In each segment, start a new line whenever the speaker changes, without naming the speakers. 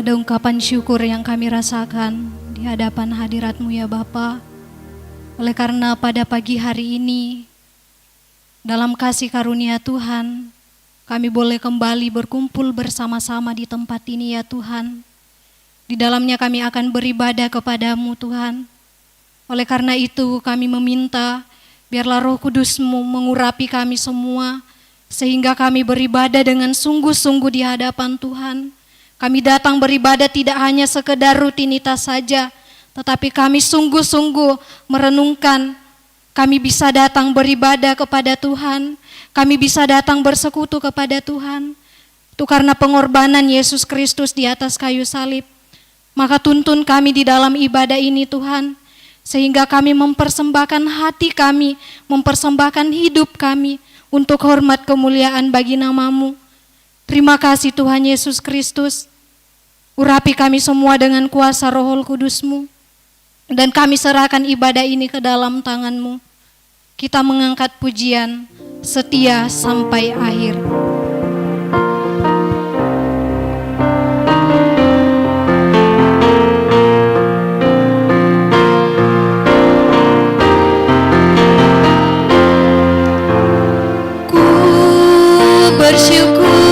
Ada ungkapan syukur yang kami rasakan di hadapan hadirat-Mu ya Bapa. Oleh karena pada pagi hari ini, dalam kasih karunia Tuhan, kami boleh kembali berkumpul bersama-sama di tempat ini ya Tuhan. Di dalamnya kami akan beribadah kepada-Mu Tuhan. Oleh karena itu kami meminta, biarlah Roh Kudus-Mu mengurapi kami semua, sehingga kami beribadah dengan sungguh-sungguh di hadapan Tuhan. Kami datang beribadah tidak hanya sekedar rutinitas saja, tetapi kami sungguh-sungguh merenungkan, kami bisa datang beribadah kepada Tuhan, kami bisa datang bersekutu kepada Tuhan. Itu karena pengorbanan Yesus Kristus di atas kayu salib. Maka tuntun kami di dalam ibadah ini Tuhan, sehingga kami mempersembahkan hati kami, mempersembahkan hidup kami untuk hormat kemuliaan bagi nama-Mu. Terima kasih Tuhan Yesus Kristus. Urapi kami semua dengan kuasa Roh Kudus-Mu. Dan kami serahkan ibadah ini ke dalam tangan-Mu. Kita mengangkat pujian setia sampai akhir. Ku bersyukur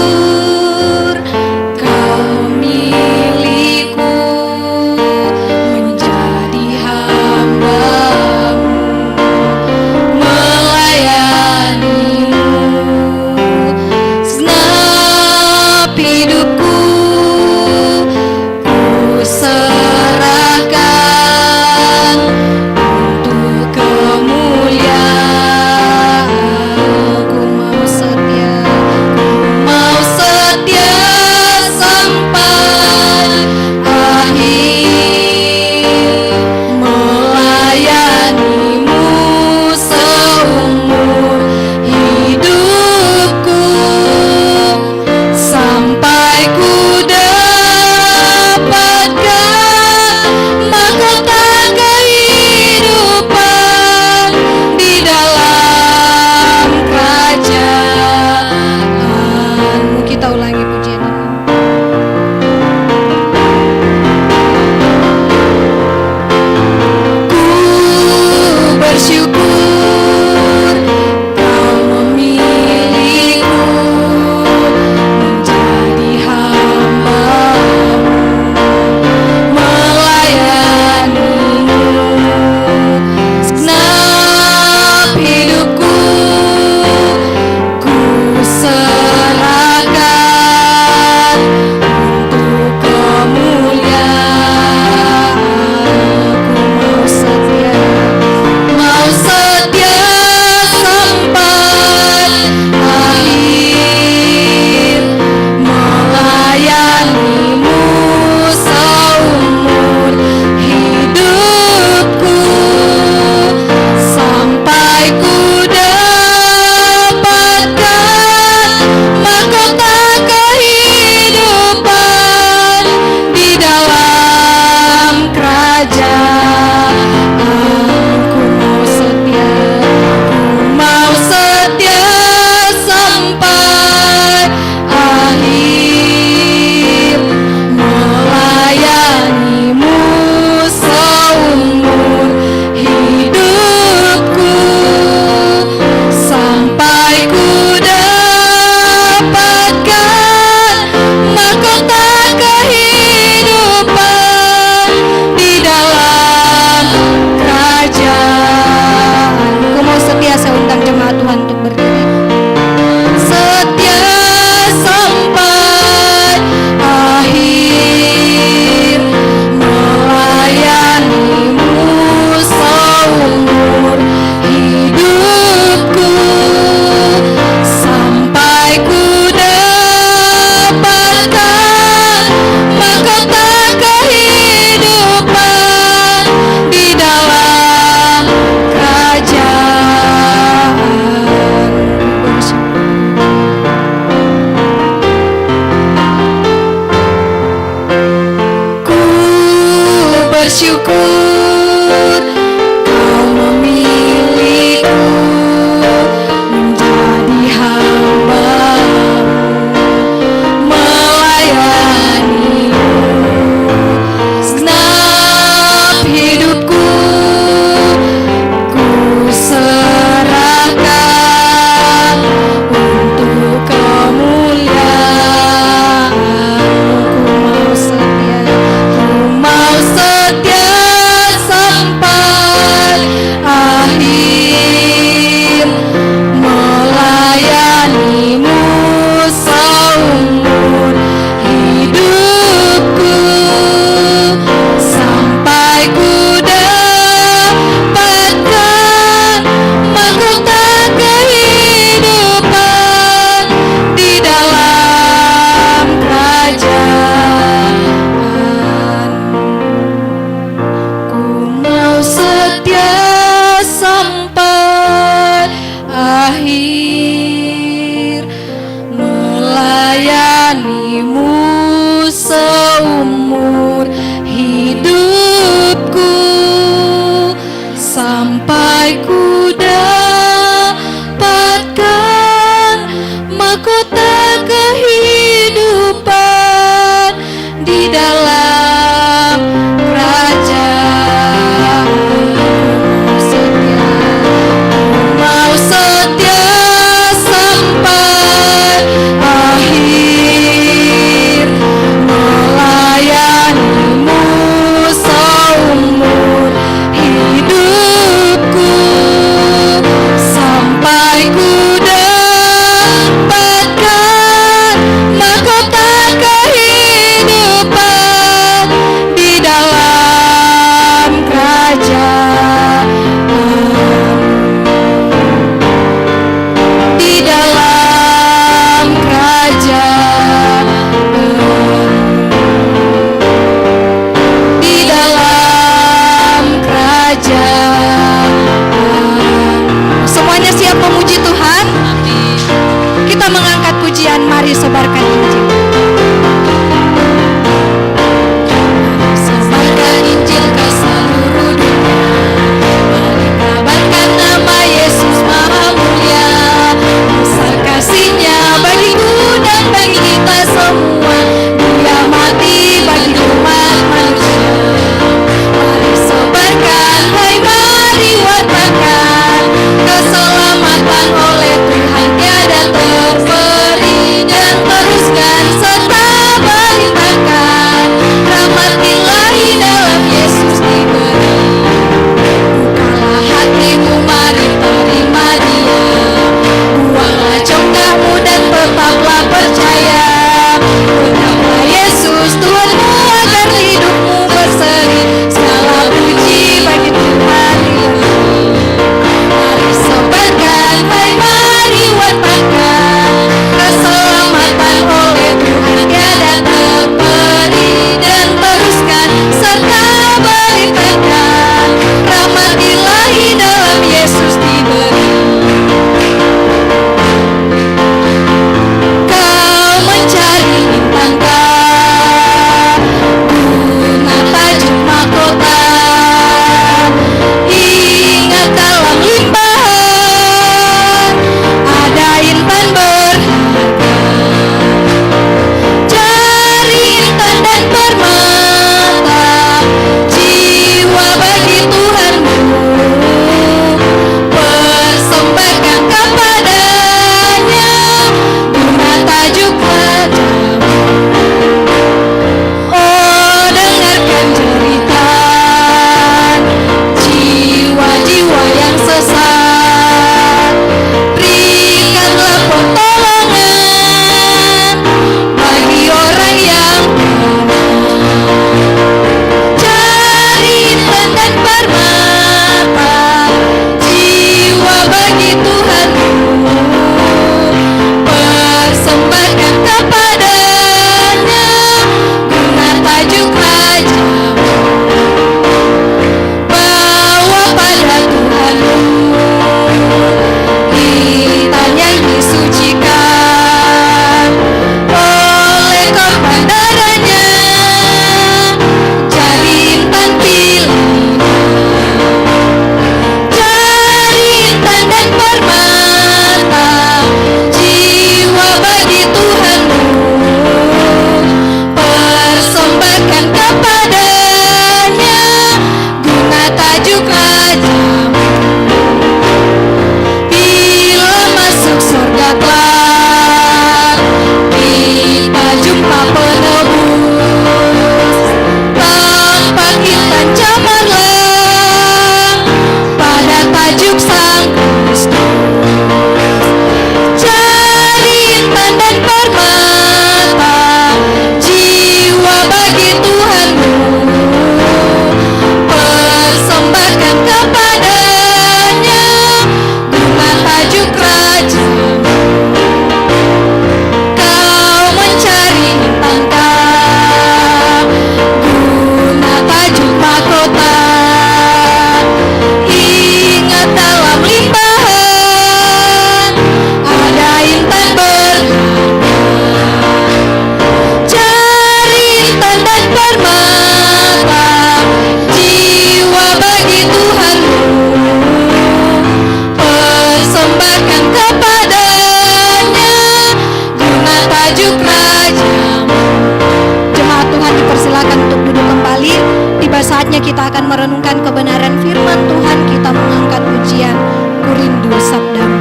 kita akan merenungkan kebenaran firman Tuhan, kita mengangkat pujian Ku Rindu Sabdamu.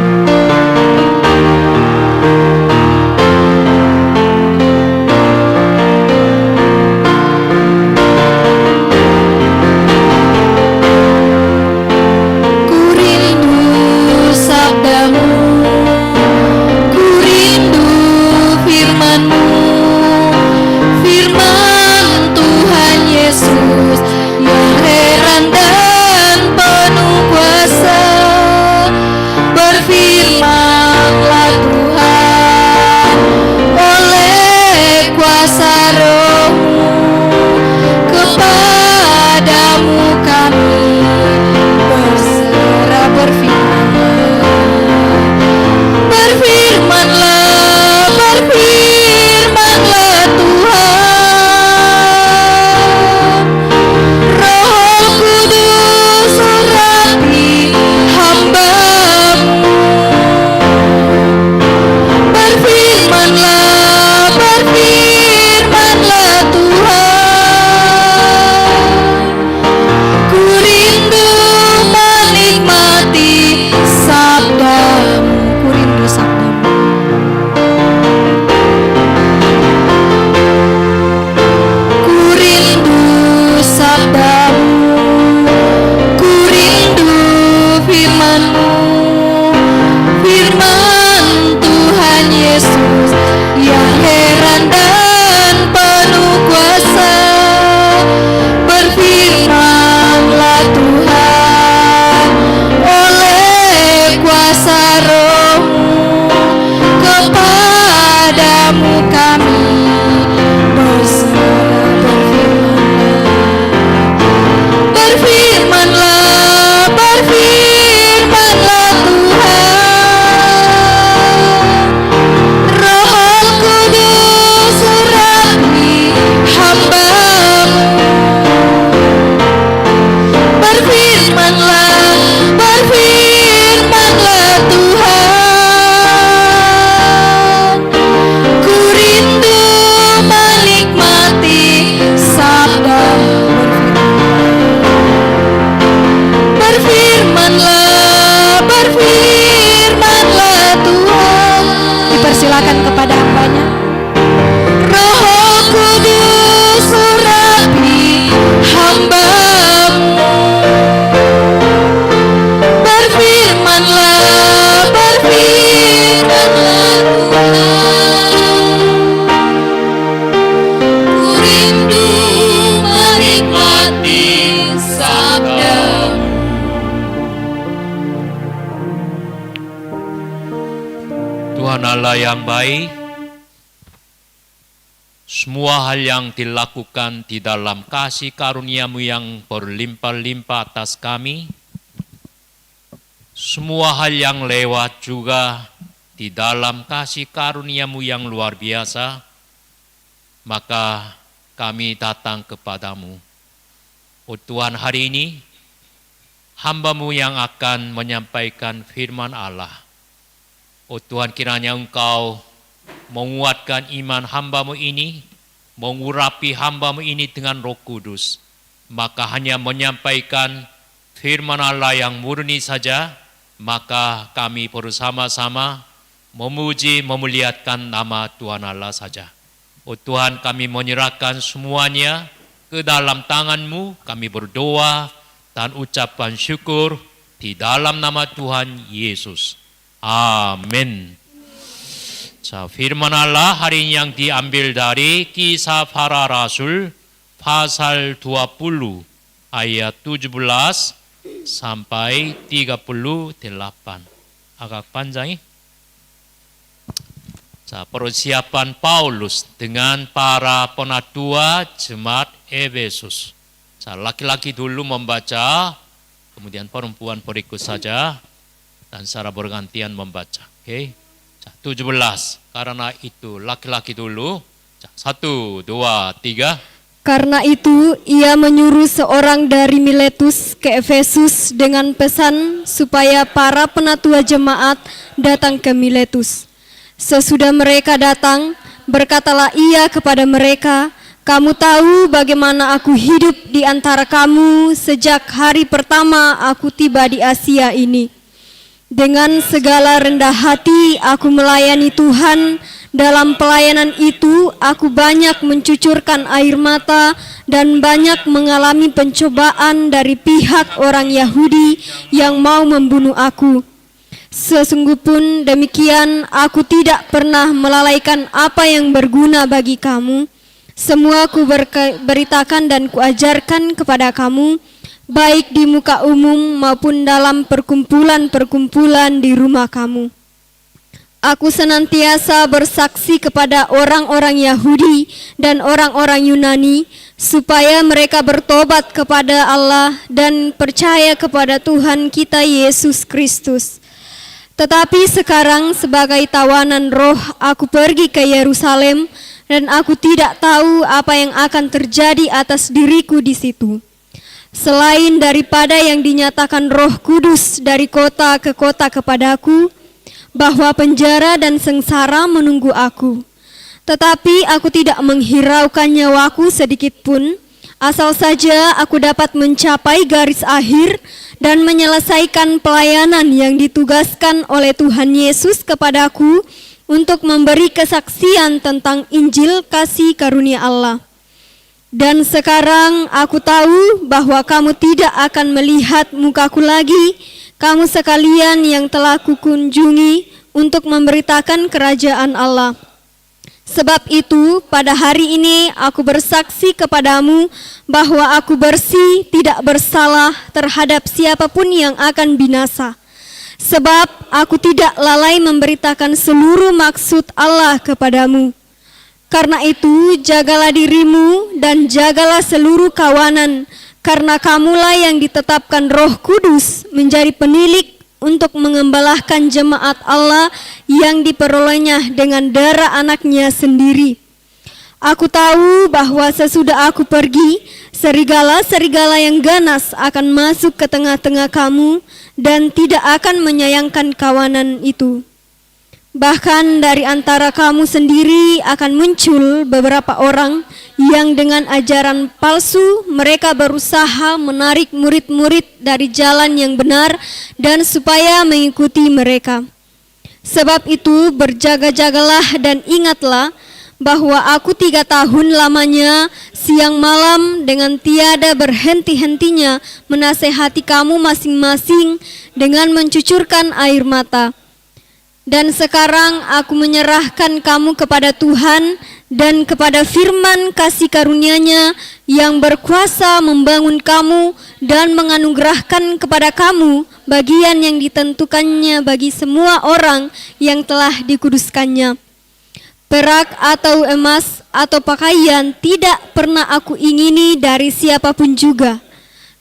Yang baik, semua hal yang dilakukan di dalam kasih karunia-Mu yang berlimpah-limpah atas kami, semua hal yang lewat juga di dalam kasih karunia-Mu yang luar biasa, maka kami datang kepadamu. Oh Tuhan, hari ini hamba-Mu yang akan menyampaikan firman Allah. Oh Tuhan, kiranya Engkau menguatkan iman hamba-Mu ini, mengurapi hamba-Mu ini dengan Roh Kudus. Maka hanya menyampaikan firman Allah yang murni saja, maka kami bersama-sama memuji, memuliakan nama Tuhan Allah saja. Oh Tuhan, kami menyerahkan semuanya ke dalam tangan-Mu, kami berdoa dan ucapan syukur di dalam nama Tuhan Yesus. Amin. 자, firman Allah hari ini yang diambil dari Kisah Para Rasul pasal 20 ayat 17 sampai 38. Agak panjang ya. 자, persiapan Paulus dengan para penatua jemaat Efesus. 자, laki-laki dulu membaca, kemudian perempuan berikut saja. Dan secara bergantian membaca. Oke. 17. Karena itu laki-laki dulu. 1, 2, 3.
Karena itu ia menyuruh seorang dari Miletus ke Efesus dengan pesan supaya para penatua jemaat datang ke Miletus. Sesudah mereka datang, berkatalah ia kepada mereka, Kamu tahu bagaimana aku hidup di antara kamu sejak hari pertama aku tiba di Asia ini. Dengan segala rendah hati aku melayani Tuhan. Dalam pelayanan itu aku banyak mencucurkan air mata dan banyak mengalami pencobaan dari pihak orang Yahudi yang mau membunuh aku. Sesungguhpun demikian, aku tidak pernah melalaikan apa yang berguna bagi kamu. Semua ku beritakan dan kuajarkan kepada kamu, baik di muka umum maupun dalam perkumpulan-perkumpulan di rumah kamu. Aku senantiasa bersaksi kepada orang-orang Yahudi dan orang-orang Yunani, supaya mereka bertobat kepada Allah dan percaya kepada Tuhan kita Yesus Kristus. Tetapi sekarang sebagai tawanan roh aku pergi ke Yerusalem, dan aku tidak tahu apa yang akan terjadi atas diriku di situ. Selain daripada yang dinyatakan Roh Kudus dari kota ke kota kepadaku, bahwa penjara dan sengsara menunggu aku. Tetapi aku tidak menghiraukan nyawaku sedikit pun, asal saja aku dapat mencapai garis akhir dan menyelesaikan pelayanan yang ditugaskan oleh Tuhan Yesus kepadaku untuk memberi kesaksian tentang Injil kasih karunia Allah. Dan sekarang aku tahu bahwa kamu tidak akan melihat mukaku lagi, kamu sekalian yang telah kukunjungi untuk memberitakan kerajaan Allah. Sebab itu, pada hari ini aku bersaksi kepadamu bahwa aku bersih, tidak bersalah terhadap siapapun yang akan binasa. Sebab aku tidak lalai memberitakan seluruh maksud Allah kepadamu. Karena itu, jagalah dirimu dan jagalah seluruh kawanan, karena kamulah yang ditetapkan Roh Kudus menjadi penilik untuk mengembalahkan jemaat Allah yang diperolehnya dengan darah anaknya sendiri. Aku tahu bahwa sesudah aku pergi, serigala-serigala yang ganas akan masuk ke tengah-tengah kamu dan tidak akan menyayangkan kawanan itu. Bahkan dari antara kamu sendiri akan muncul beberapa orang yang dengan ajaran palsu mereka berusaha menarik murid-murid dari jalan yang benar dan supaya mengikuti mereka. Sebab itu berjaga-jagalah dan ingatlah bahwa aku 3 tahun lamanya siang malam dengan tiada berhenti-hentinya menasehati kamu masing-masing dengan mencucurkan air mata. Dan sekarang aku menyerahkan kamu kepada Tuhan dan kepada firman kasih karunia-Nya yang berkuasa membangun kamu dan menganugerahkan kepada kamu bagian yang ditentukannya bagi semua orang yang telah dikuduskannya. Perak atau emas atau pakaian tidak pernah aku ingini dari siapapun juga.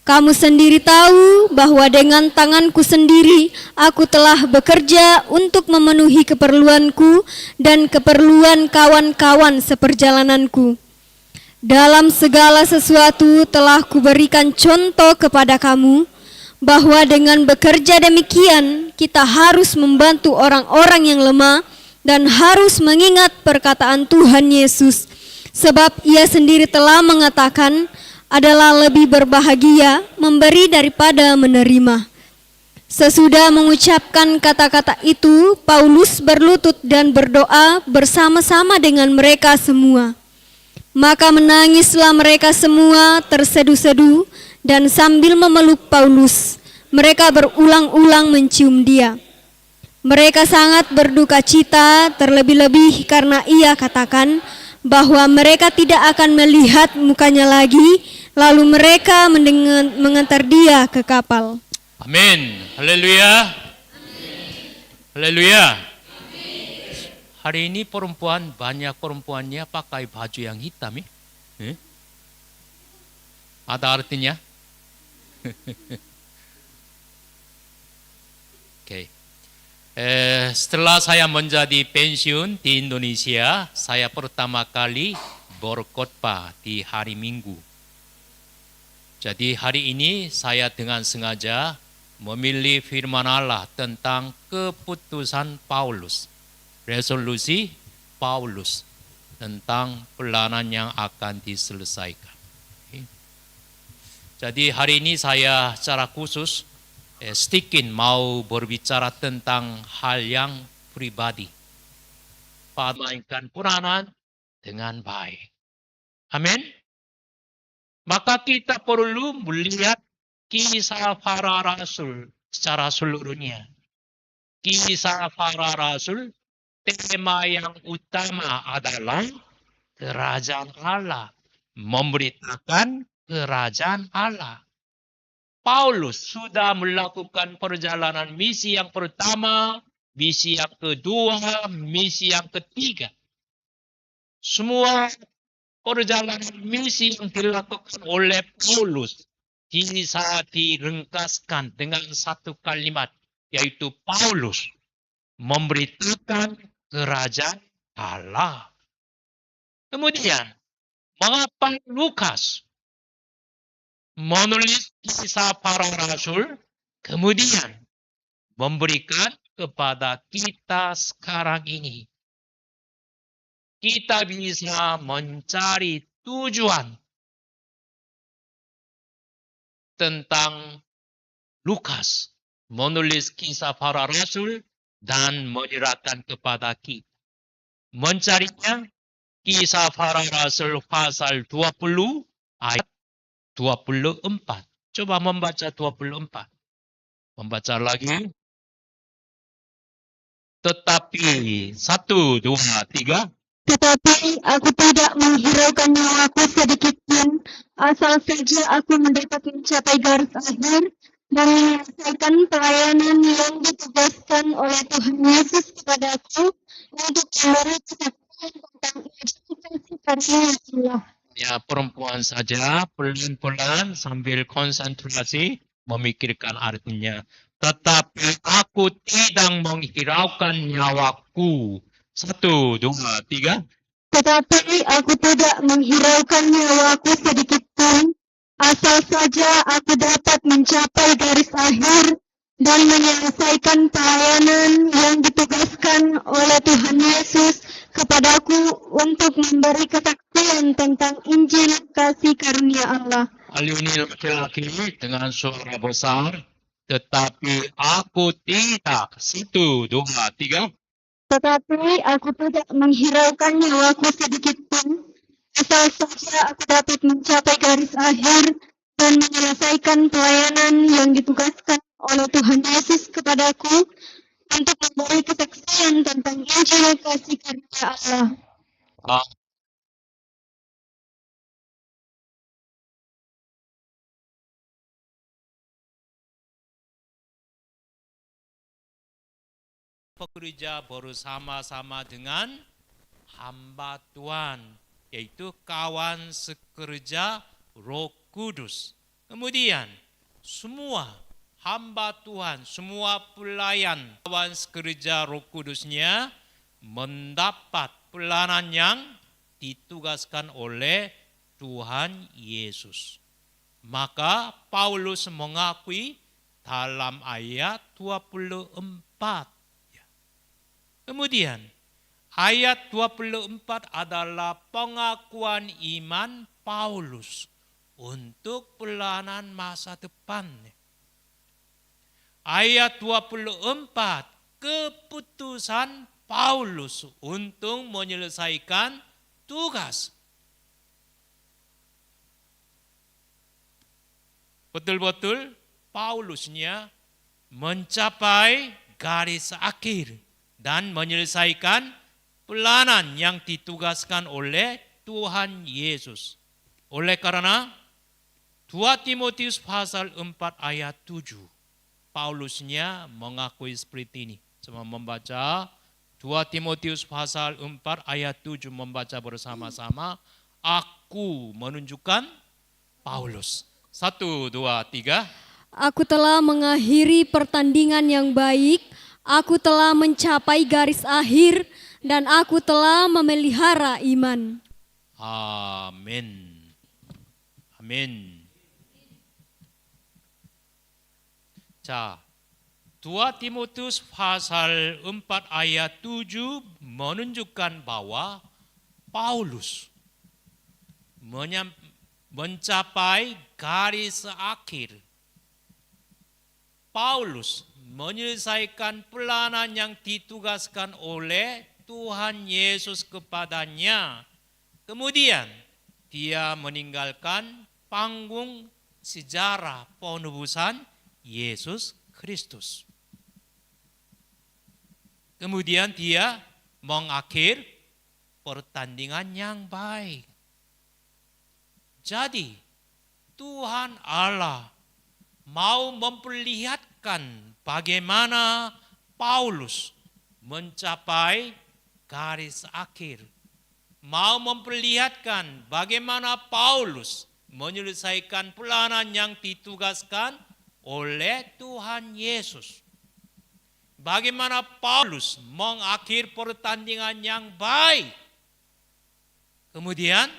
Kamu sendiri tahu bahwa dengan tanganku sendiri aku telah bekerja untuk memenuhi keperluanku dan keperluan kawan-kawan seperjalananku. Dalam segala sesuatu telah kuberikan contoh kepada kamu, bahwa dengan bekerja demikian kita harus membantu orang-orang yang lemah dan harus mengingat perkataan Tuhan Yesus. Sebab Ia sendiri telah mengatakan, adalah lebih berbahagia memberi daripada menerima. Sesudah mengucapkan kata-kata itu, Paulus berlutut dan berdoa bersama-sama dengan mereka semua. Maka menangislah mereka semua terseduh-seduh, dan sambil memeluk Paulus, mereka berulang-ulang mencium dia. Mereka sangat berduka cita, terlebih-lebih karena ia katakan bahwa mereka tidak akan melihat mukanya lagi. Lalu mereka mengantar dia ke kapal.
Amin. Haleluya. Haleluya. Hari ini perempuan, banyak perempuannya pakai baju yang hitam. Ada artinya? Oke. Setelah saya menjadi pensiun di Indonesia, saya pertama kali berkhotbah di hari Minggu. Jadi hari ini saya dengan sengaja memilih firman Allah tentang keputusan Paulus, resolusi Paulus. tentang pelayanan yang akan diselesaikan. Jadi hari ini saya secara khusus sedikit mau berbicara tentang hal yang pribadi. Mainkan peranan dengan baik. Amin. Maka kita perlu melihat kisah para rasul secara seluruhnya. Kisah para rasul, tema yang utama adalah kerajaan Allah. Memberitakan kerajaan Allah. Paulus sudah melakukan perjalanan misi yang pertama, misi yang kedua, misi yang ketiga. Semua perjalanan misi yang dilakukan oleh Paulus bisa diringkaskan dengan satu kalimat, yaitu Paulus memberitakan kerajaan Allah. Kemudian, mengapa Lukas menulis kisah para rasul, kemudian memberikan kepada kita sekarang ini? Kita bisa mencari tujuan tentang Lukas menulis kisah para rasul dan menyerahkan kepada kita. Mencarinya kisah para rasul pasal 20 ayat 24. Coba membaca 24. Membaca lagi. Tetapi 1, 2, 3.
Tetapi aku tidak menghiraukan nyawaku sedikit pun, asal saja aku mendapat mencapai garis akhir dan menyelesaikan pelayanan yang ditugaskan oleh Tuhan Yesus kepadaku untuk memberi kesaksian tentang Injil kasih karunia Allah.
Ya, perempuan saja pelan-pelan sambil konsentrasi memikirkan artinya. Tetapi aku tidak menghiraukan nyawaku. 1, 2, 3.
Tetapi aku tidak menghiraukan nyawaku sedikit pun, asal saja aku dapat mencapai garis akhir dan menyelesaikan pelayanan yang ditugaskan oleh Tuhan Yesus kepadaku untuk memberi kesaksian tentang Injil kasih karunia Allah.
Kali ini laki-laki dengan suara besar. Tetapi aku tidak. 1, 2, 3.
Tetapi aku tidak menghiraukan nyawaku sedikit pun, asal saja aku dapat mencapai garis akhir dan menyelesaikan pelayanan yang ditugaskan oleh Tuhan Yesus kepadaku untuk memberi kesaksian tentang Injil kasih karunia Allah.
Pekerja bersama-sama dengan hamba Tuhan, yaitu kawan sekerja Roh Kudus. Kemudian semua hamba Tuhan, semua pelayan kawan sekerja Roh Kudusnya mendapat pelayanan yang ditugaskan oleh Tuhan Yesus. Maka Paulus mengakui dalam ayat 24. Kemudian ayat 24 adalah pengakuan iman Paulus untuk pelayanan masa depan. Ayat 24, keputusan Paulus untuk menyelesaikan tugas. Betul-betul Paulusnya mencapai garis akhir dan menyelesaikan pelayanan yang ditugaskan oleh Tuhan Yesus. Oleh karena 2 Timotius pasal 4 ayat 7, Paulusnya mengakui seperti ini. Semua membaca 2 Timotius pasal 4 ayat 7, membaca bersama-sama. Aku menunjukkan Paulus. 1, 2, 3.
Aku telah mengakhiri pertandingan yang baik, aku telah mencapai garis akhir, dan aku telah memelihara iman.
Amin. Amin. 자, 2 Timotius pasal 4 ayat 7 menunjukkan bahwa Paulus mencapai garis akhir. Paulus menyelesaikan pelayanan yang ditugaskan oleh Tuhan Yesus kepadanya. Kemudian dia meninggalkan panggung sejarah penebusan Yesus Kristus. Kemudian dia mengakhir pertandingan yang baik. Jadi Tuhan Allah mau memperlihatkan bagaimana Paulus mencapai garis akhir. Mau memperlihatkan bagaimana Paulus menyelesaikan pelayanan yang ditugaskan oleh Tuhan Yesus. Bagaimana Paulus mengakhiri pertandingan yang baik. Kemudian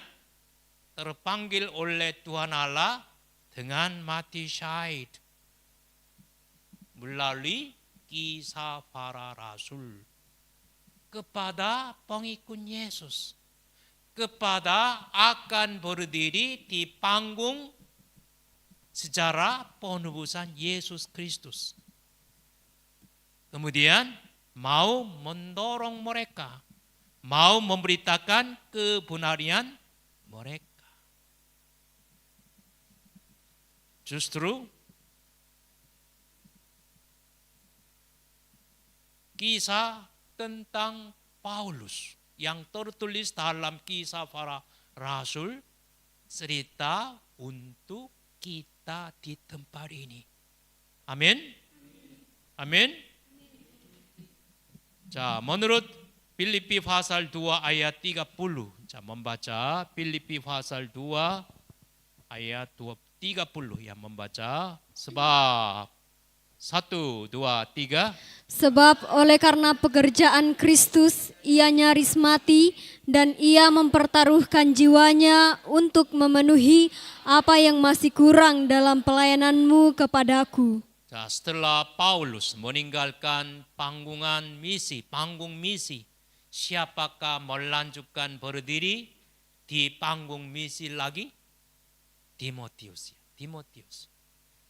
terpanggil oleh Tuhan Allah dengan mati syahid melalui kisah para rasul kepada pengikut Yesus, kepada akan berdiri di panggung sejarah penebusan Yesus Kristus. Kemudian mau mendorong mereka, mau memberitakan kebenaran mereka. Justru kisah tentang Paulus yang tertulis dalam kisah para rasul cerita untuk kita di tempat ini. Amin. Amin. 자, menurut Filipi pasal 2 ayat 30. 자, membaca Filipi pasal 2 ayat 30 yang membaca. Sebab 1, 2, 3.
Sebab oleh karena pekerjaan Kristus ia nyaris mati dan ia mempertaruhkan jiwanya untuk memenuhi apa yang masih kurang dalam pelayananmu kepadaku.
자, setelah Paulus meninggalkan panggung misi, siapakah melanjutkan berdiri di panggung misi lagi? Timotius.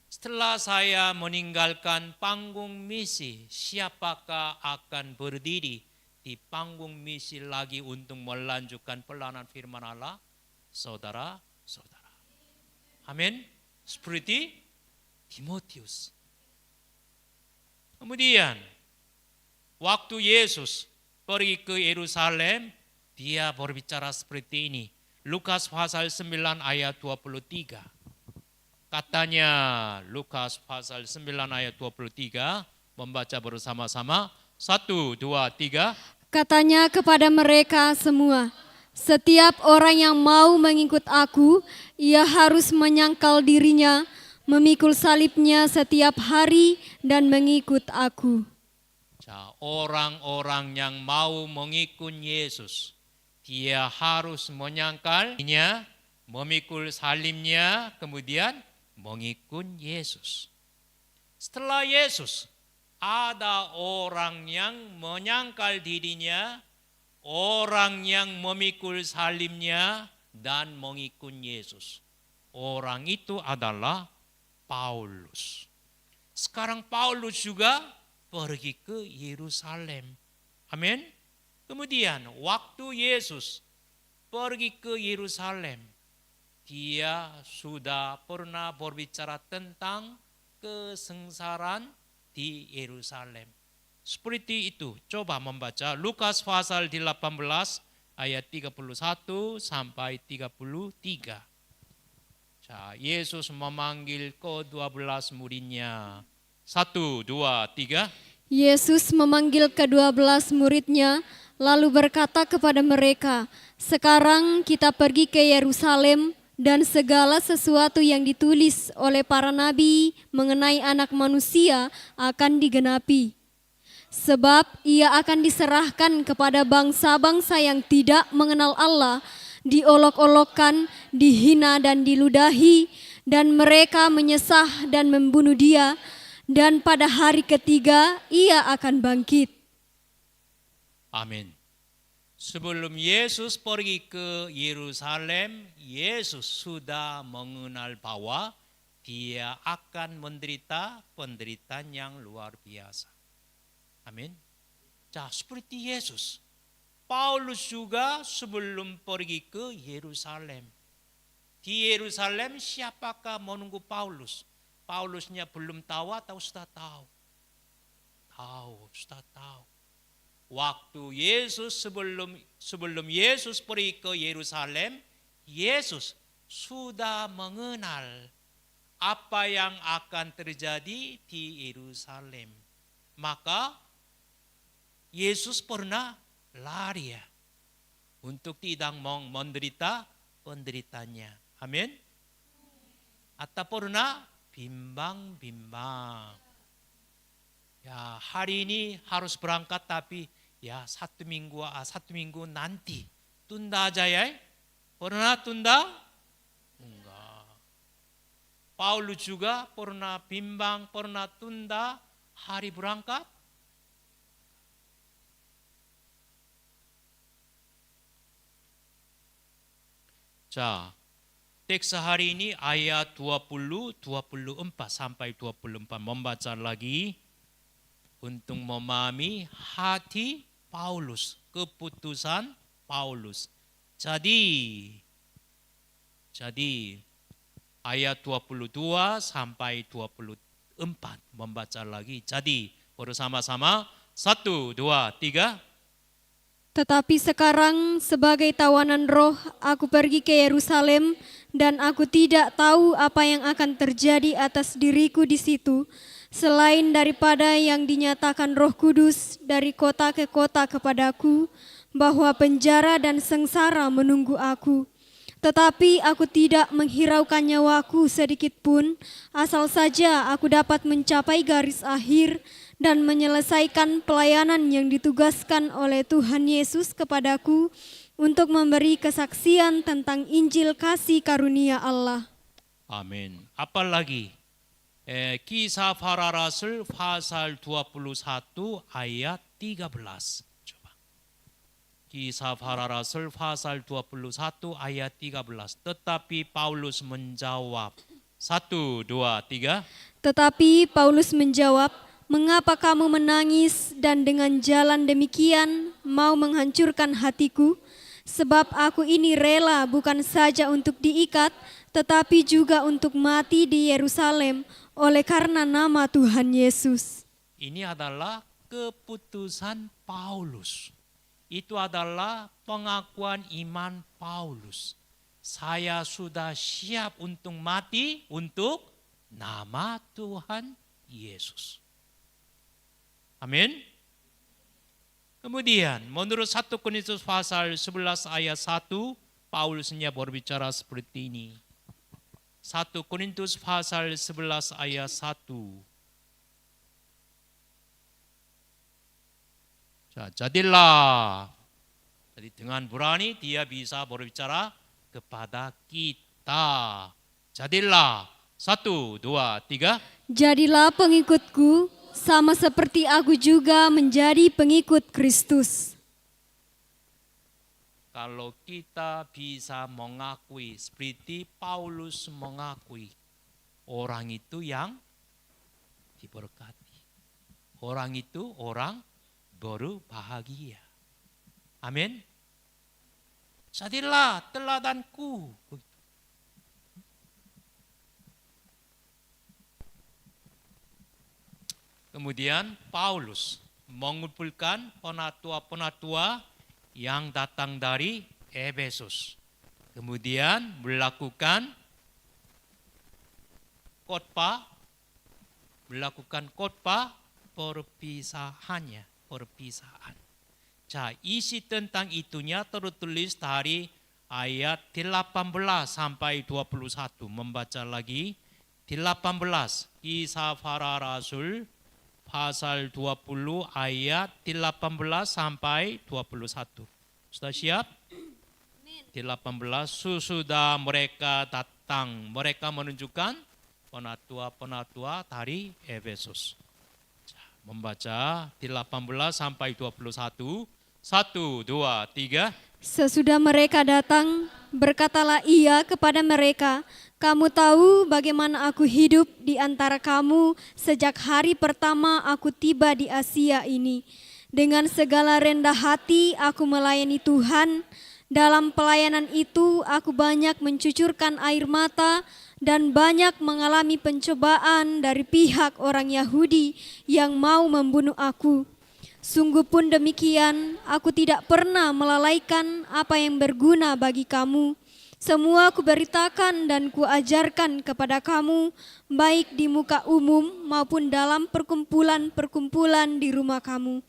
Setelah saya meninggalkan panggung misi, siapakah akan berdiri di panggung misi lagi untuk melanjutkan pelayanan firman Allah? Saudara-saudara. Amin. Seperti Timotius. Kemudian waktu Yesus pergi ke Yerusalem, dia berbicara seperti ini. Lukas pasal 9 ayat 23. Katanya Lukas pasal 9 ayat 23, membaca bersama-sama. 1, 2, 3.
Katanya kepada mereka semua, setiap orang yang mau mengikut aku, ia harus menyangkal dirinya, memikul salibnya setiap hari dan mengikut aku.
자, orang-orang yang mau mengikut Yesus, dia harus menyangkal dirinya, memikul salibnya, kemudian mengikut Yesus. Setelah Yesus, ada orang yang menyangkal dirinya, orang yang memikul salibnya dan mengikut Yesus. Orang itu adalah Paulus. Sekarang Paulus juga pergi ke Yerusalem. Amin. Kemudian waktu Yesus pergi ke Yerusalem, dia sudah pernah berbicara tentang kesengsaraan di Yerusalem. Seperti itu, coba membaca Lukas pasal 18 ayat 31 sampai 33. 자, 예sus memanggil ke-12 muridnya. 1, 2, 3.
Yesus memanggil ke-12 muridnya, lalu berkata kepada mereka, sekarang kita pergi ke Yerusalem dan segala sesuatu yang ditulis oleh para nabi mengenai Anak Manusia akan digenapi. Sebab ia akan diserahkan kepada bangsa-bangsa yang tidak mengenal Allah, diolok-olokkan, dihina dan diludahi, dan mereka menyesah dan membunuh dia, dan pada hari ketiga ia akan bangkit.
아멘. sebelum Yesus pergi ke Yerusalem, Yesus sudah mengenal bahwa dia akan menderita penderitaan yang luar biasa. Amin. 자, seperti Yesus. Paulus juga sebelum pergi ke Yerusalem. Di Yerusalem siapakah menunggu Paulus? Paulusnya belum tahu atau sudah tahu? Sudah tahu. Waktu Yesus sebelum Yesus pergi ke Yerusalem, Yesus sudah mengenal apa yang akan terjadi di Yerusalem. Maka Yesus pernah lari untuk tidak menderita penderitaannya. Amin. Atau pernah bimbang-bimbang. Ya, hari ini harus berangkat tapi ya satu minggu nanti tunda aja ya. Pernah tunda? Enggak. Paulus juga pernah bimbang, pernah tunda hari berangkat. 자, teks hari ini ayat 20, 24 sampai 24 membaca lagi untuk memahami hati Paulus, keputusan Paulus. Jadi ayat 22 sampai 24 membaca lagi. Jadi bersama-sama 1, 2, 3.
Tetapi sekarang sebagai tawanan roh aku pergi ke Yerusalem dan aku tidak tahu apa yang akan terjadi atas diriku di situ selain daripada yang dinyatakan Roh Kudus dari kota ke kota kepadaku bahwa penjara dan sengsara menunggu aku. Tetapi aku tidak menghiraukan nyawaku sedikit pun, asal saja aku dapat mencapai garis akhir dan menyelesaikan pelayanan yang ditugaskan oleh Tuhan Yesus kepadaku untuk memberi kesaksian tentang Injil kasih karunia Allah.
Amin. Apalagi kisah para rasul pasal 21 ayat 13. Coba. Kisah para rasul pasal 21 ayat 13. Tetapi Paulus menjawab. 1, 2, 3.
Tetapi Paulus menjawab, "Mengapa kamu menangis dan dengan jalan demikian mau menghancurkan hatiku? Sebab aku ini rela bukan saja untuk diikat, tetapi juga untuk mati di Yerusalem oleh karena nama Tuhan Yesus."
Ini adalah keputusan Paulus. Itu adalah pengakuan iman Paulus. Saya sudah siap untuk mati untuk nama Tuhan Yesus. Amin. Kemudian menurut 1 Korintus pasal 11 ayat 1, Paulusnya berbicara seperti ini. 1 Korintus pasal 11 ayat 1. Jadilah. Jadi dengan berani dia bisa berbicara kepada kita. Jadilah. 1, 2, 3.
Jadilah pengikutku, sama seperti aku juga menjadi pengikut Kristus.
Kalau kita bisa mengakui seperti Paulus mengakui, orang itu yang diberkati. Orang itu orang berbahagia. Amin. Jadilah teladanku. Kemudian Paulus mengumpulkan penatua-penatua yang datang dari Efesus. Kemudian melakukan khotbah perpisahan. Isi tentang itunya tertulis dari ayat 18 sampai 21. Membaca lagi 18. Kisah para Rasul pasal 20 ayat 18 sampai 21. Sudah siap? 18. Sesudah mereka datang, mereka menunjukkan penatua-penatua dari Efesus. Membaca 18 sampai 21. 1, 2, 3.
Sesudah mereka datang, berkatalah ia kepada mereka, "Kamu tahu bagaimana aku hidup di antara kamu sejak hari pertama aku tiba di Asia ini. Dengan segala rendah hati aku melayani Tuhan. Dalam pelayanan itu aku banyak mencucurkan air mata dan banyak mengalami pencobaan dari pihak orang Yahudi yang mau membunuh aku. Sungguh pun demikian, aku tidak pernah melalaikan apa yang berguna bagi kamu. Semua kuberitakan dan kuajarkan kepada kamu, baik di muka umum maupun dalam perkumpulan-perkumpulan di rumah kamu.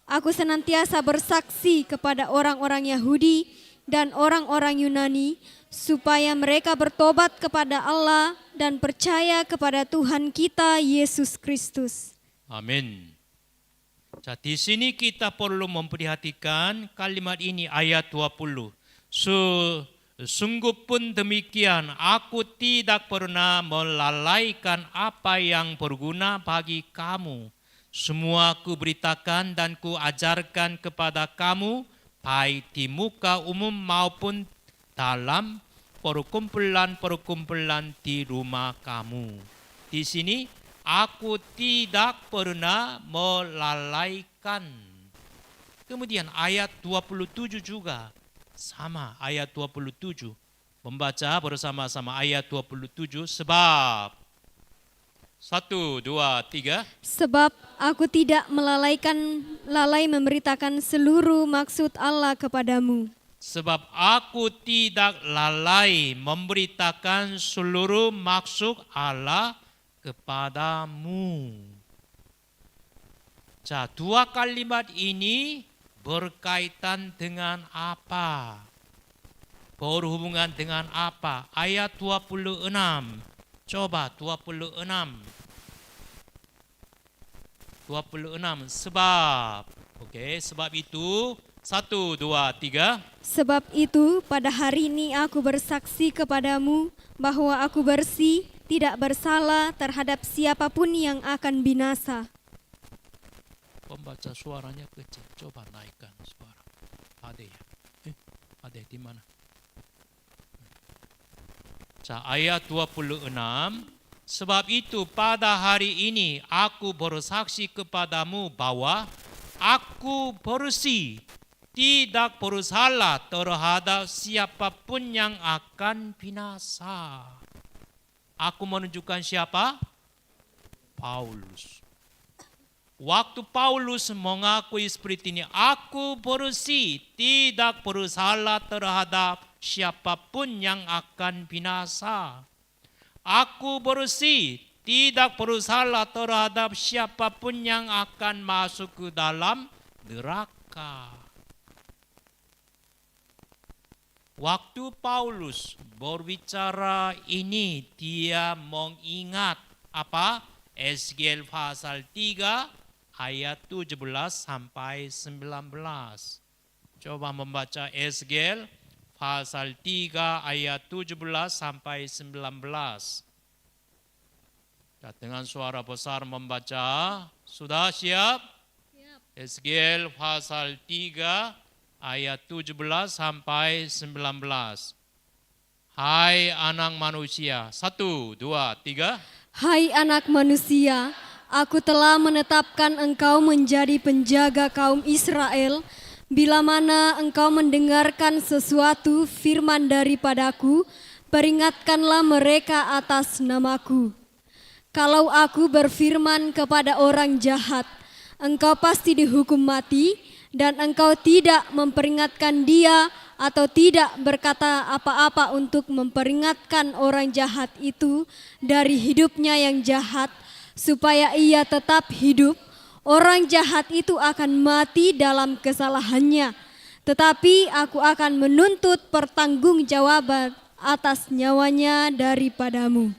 Aku senantiasa bersaksi kepada orang-orang Yahudi dan orang-orang Yunani, supaya mereka bertobat kepada Allah dan percaya kepada Tuhan kita Yesus Kristus."
Amin. Di sini kita perlu memperhatikan kalimat ini, ayat 20. Sungguh pun demikian, aku tidak pernah melalaikan apa yang berguna bagi kamu. Semua kuberitakan dan kuajarkan kepada kamu, baik di muka umum maupun dalam perkumpulan-perkumpulan di rumah kamu. Di sini, aku tidak pernah melalaikan. Kemudian ayat 27 juga sama, ayat 27. Membaca bersama-sama ayat 27, sebab 1, 2, 3.
Sebab aku tidak lalai memberitakan seluruh maksud Allah kepadamu.
Sebab aku tidak lalai memberitakan seluruh maksud Allah kepadamu. Dua kalimat ini berkaitan dengan apa? Berhubungan dengan apa? Ayat 26. Coba 26. 26. Sebab. Sebab itu 1, 2, 3.
Sebab itu pada hari ini aku bersaksi kepadamu bahwa aku bersih, tidak bersalah terhadap siapapun yang akan binasa.
Pembaca suaranya kecil, coba naikkan suara. Ada ya? Ada di mana? Ayat 26. Sebab itu pada hari ini aku bersaksi kepadamu bahwa aku bersih, tidak bersalah terhadap siapapun yang akan binasa. Aku menunjukkan siapa? Paulus. Waktu Paulus mengakui seperti ini, aku bersih, tidak bersalah terhadap siapapun yang akan binasa. Aku bersih, tidak bersalah terhadap siapapun yang akan masuk ke dalam neraka. Waktu Paulus berbicara ini, dia mengingat apa? Esgel pasal 3 ayat 17 sampai 19. Coba membaca Esgel pasal 3 ayat 17 sampai 19. Dengan suara besar membaca. Sudah siap? Esgel pasal 3 ayat 17 sampai 19. Hai anak manusia. 1, 2, 3.
Hai anak manusia, aku telah menetapkan engkau menjadi penjaga kaum Israel. Bila mana engkau mendengarkan sesuatu firman daripadaku, peringatkanlah mereka atas namaku. Kalau aku berfirman kepada orang jahat, engkau pasti dihukum mati, dan engkau tidak memperingatkan dia atau tidak berkata apa-apa untuk memperingatkan orang jahat itu dari hidupnya yang jahat, supaya ia tetap hidup, orang jahat itu akan mati dalam kesalahannya. Tetapi aku akan menuntut pertanggungjawaban atas nyawanya daripadamu.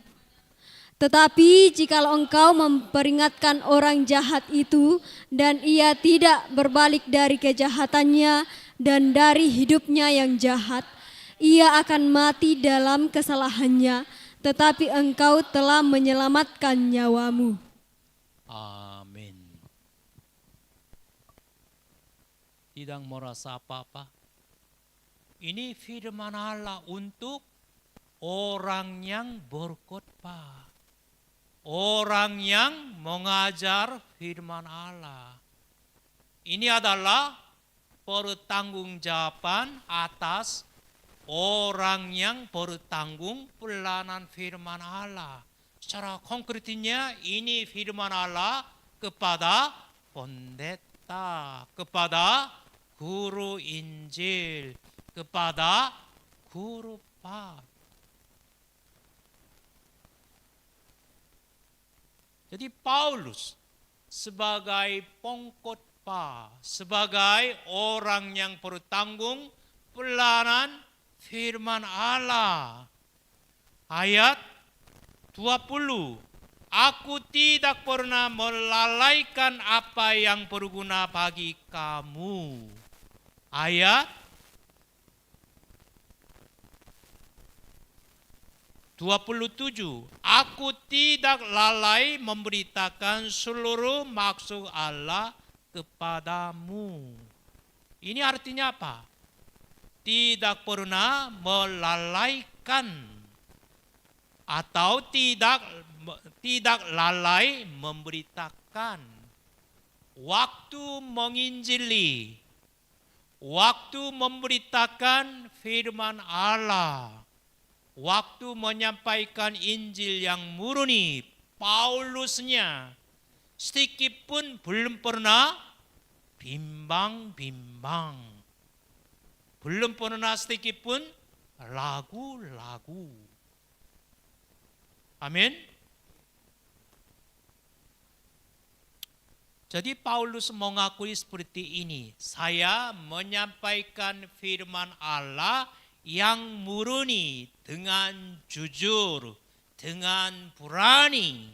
Tetapi jikalau engkau memperingatkan orang jahat itu dan ia tidak berbalik dari kejahatannya dan dari hidupnya yang jahat, ia akan mati dalam kesalahannya, tetapi engkau telah menyelamatkan nyawamu.
Amin. tidak merasa apa-apa. Ini firman Allah untuk orang yang berkhotbah, orang yang mengajar firman Allah. Ini adalah pertanggungjawaban atas orang yang bertanggung pelayanan firman Allah. Secara konkretnya ini firman Allah kepada pendeta, kepada guru Injil, kepada guru Pak. Jadi Paulus sebagai pengkhotbah, sebagai orang yang bertanggung pelayanan firman Allah. Ayat 20. Aku tidak pernah melalaikan apa yang berguna bagi kamu. Ayat 27. Aku tidak lalai memberitakan seluruh maksud Allah kepadamu. Ini artinya apa? Tidak pernah melalaikan atau tidak lalai memberitakan. Waktu menginjili, waktu memberitakan firman Allah, waktu menyampaikan Injil yang murni, Paulusnya sedikit pun belum pernah bimbang-bimbang. Belum pernah sedikit pun ragu-ragu. Amin. Jadi Paulus mengakui seperti ini. Saya menyampaikan firman Allah yang murni dengan jujur, dengan berani,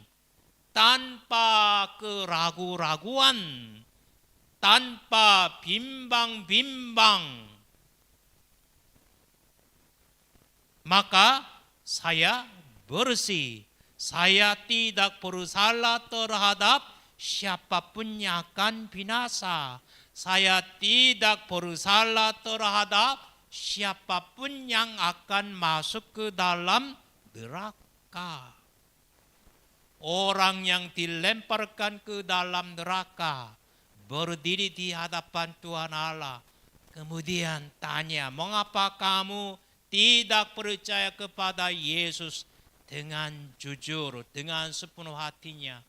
tanpa keraguan-raguan, tanpa bimbang-bimbang. Maka saya bersih. Saya tidak bersalah terhadap siapapun yang akan binasa. Saya tidak bersalah terhadap siapapun yang akan masuk ke dalam neraka. Orang yang dilemparkan ke dalam neraka berdiri di hadapan Tuhan Allah. Kemudian tanya, mengapa kamu tidak percaya kepada Yesus dengan jujur, dengan sepenuh hatinya?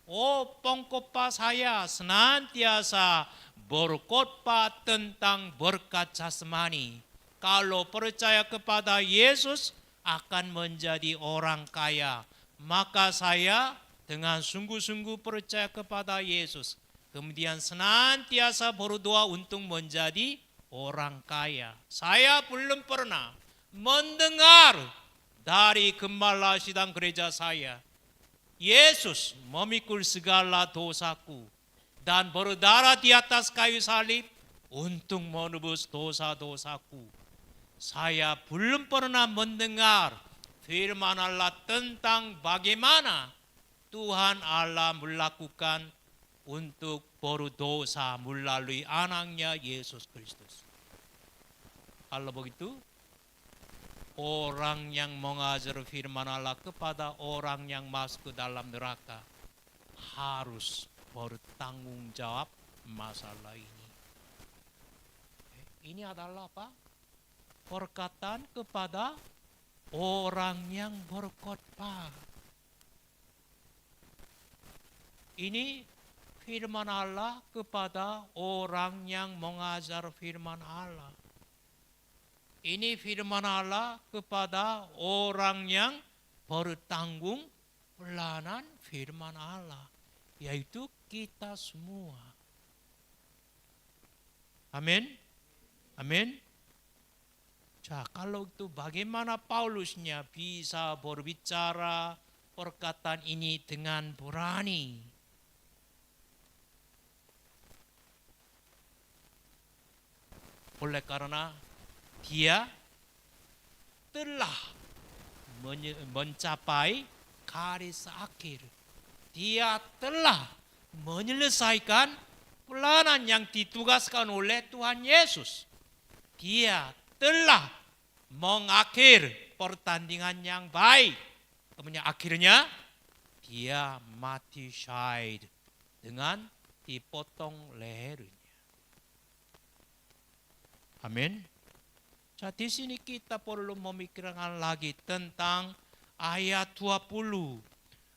Oh, pengkhotbah saya senantiasa berkhotbah tentang berkat jasmani. Kalau percaya kepada Yesus akan menjadi orang kaya. Maka saya dengan sungguh-sungguh percaya kepada Yesus. Kemudian senantiasa berdoa untuk menjadi orang kaya. Saya belum pernah mendengar dari gembala sidang gereja saya, Yesus memikul segala dosaku dan berdarah di atas kayu salib untuk menebus dosa-dosaku. Saya belum pernah mendengar firman Allah tentang bagaimana Tuhan Allah melakukan untuk berdosa melalui anaknya Yesus Kristus. Kalau begitu, orang yang mengajar firman Allah kepada orang yang masuk ke dalam neraka harus bertanggung jawab masalah ini. Ini adalah apa? Perkataan kepada orang yang berkhotbah. Ini firman Allah kepada orang yang mengajar firman Allah. Ini firman Allah kepada orang yang bertanggung pelayanan firman Allah, yaitu kita semua. Amin. Amin. Kalau itu bagaimana Paulusnya bisa berbicara perkataan ini dengan berani? Oleh karena dia telah mencapai garis akhir. Dia telah menyelesaikan pelayanan yang ditugaskan oleh Tuhan Yesus. Dia telah mengakhir pertandingan yang baik. Kemudian akhirnya dia mati syahid dengan dipotong lehernya. Amin. Di sini kita perlu memikirkan lagi tentang ayat 20.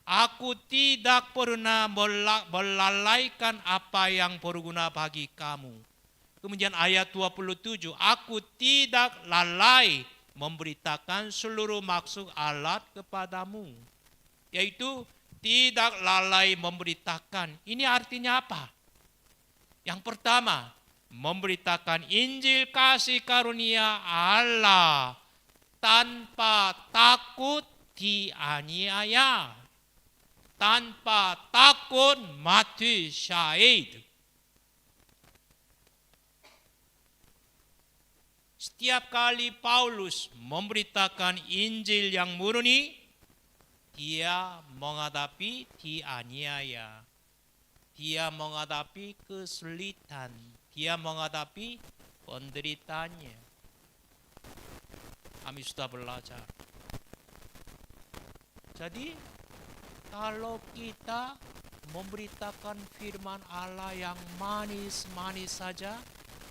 Aku tidak pernah melalaikan apa yang berguna bagi kamu. Kemudian ayat 27, aku tidak lalai memberitakan seluruh maksud Allah kepadamu. Yaitu tidak lalai memberitakan. Ini artinya apa? Yang pertama, memberitakan Injil kasih karunia Allah tanpa takut dianiaya, tanpa takut mati syahid. Setiap kali Paulus memberitakan Injil yang murni, dia menghadapi dianiaya, dia menghadapi kesulitan, dia menghadapi penderitaannya. Kami sudah belajar. Jadi, kalau kita memberitakan firman Allah yang manis-manis saja,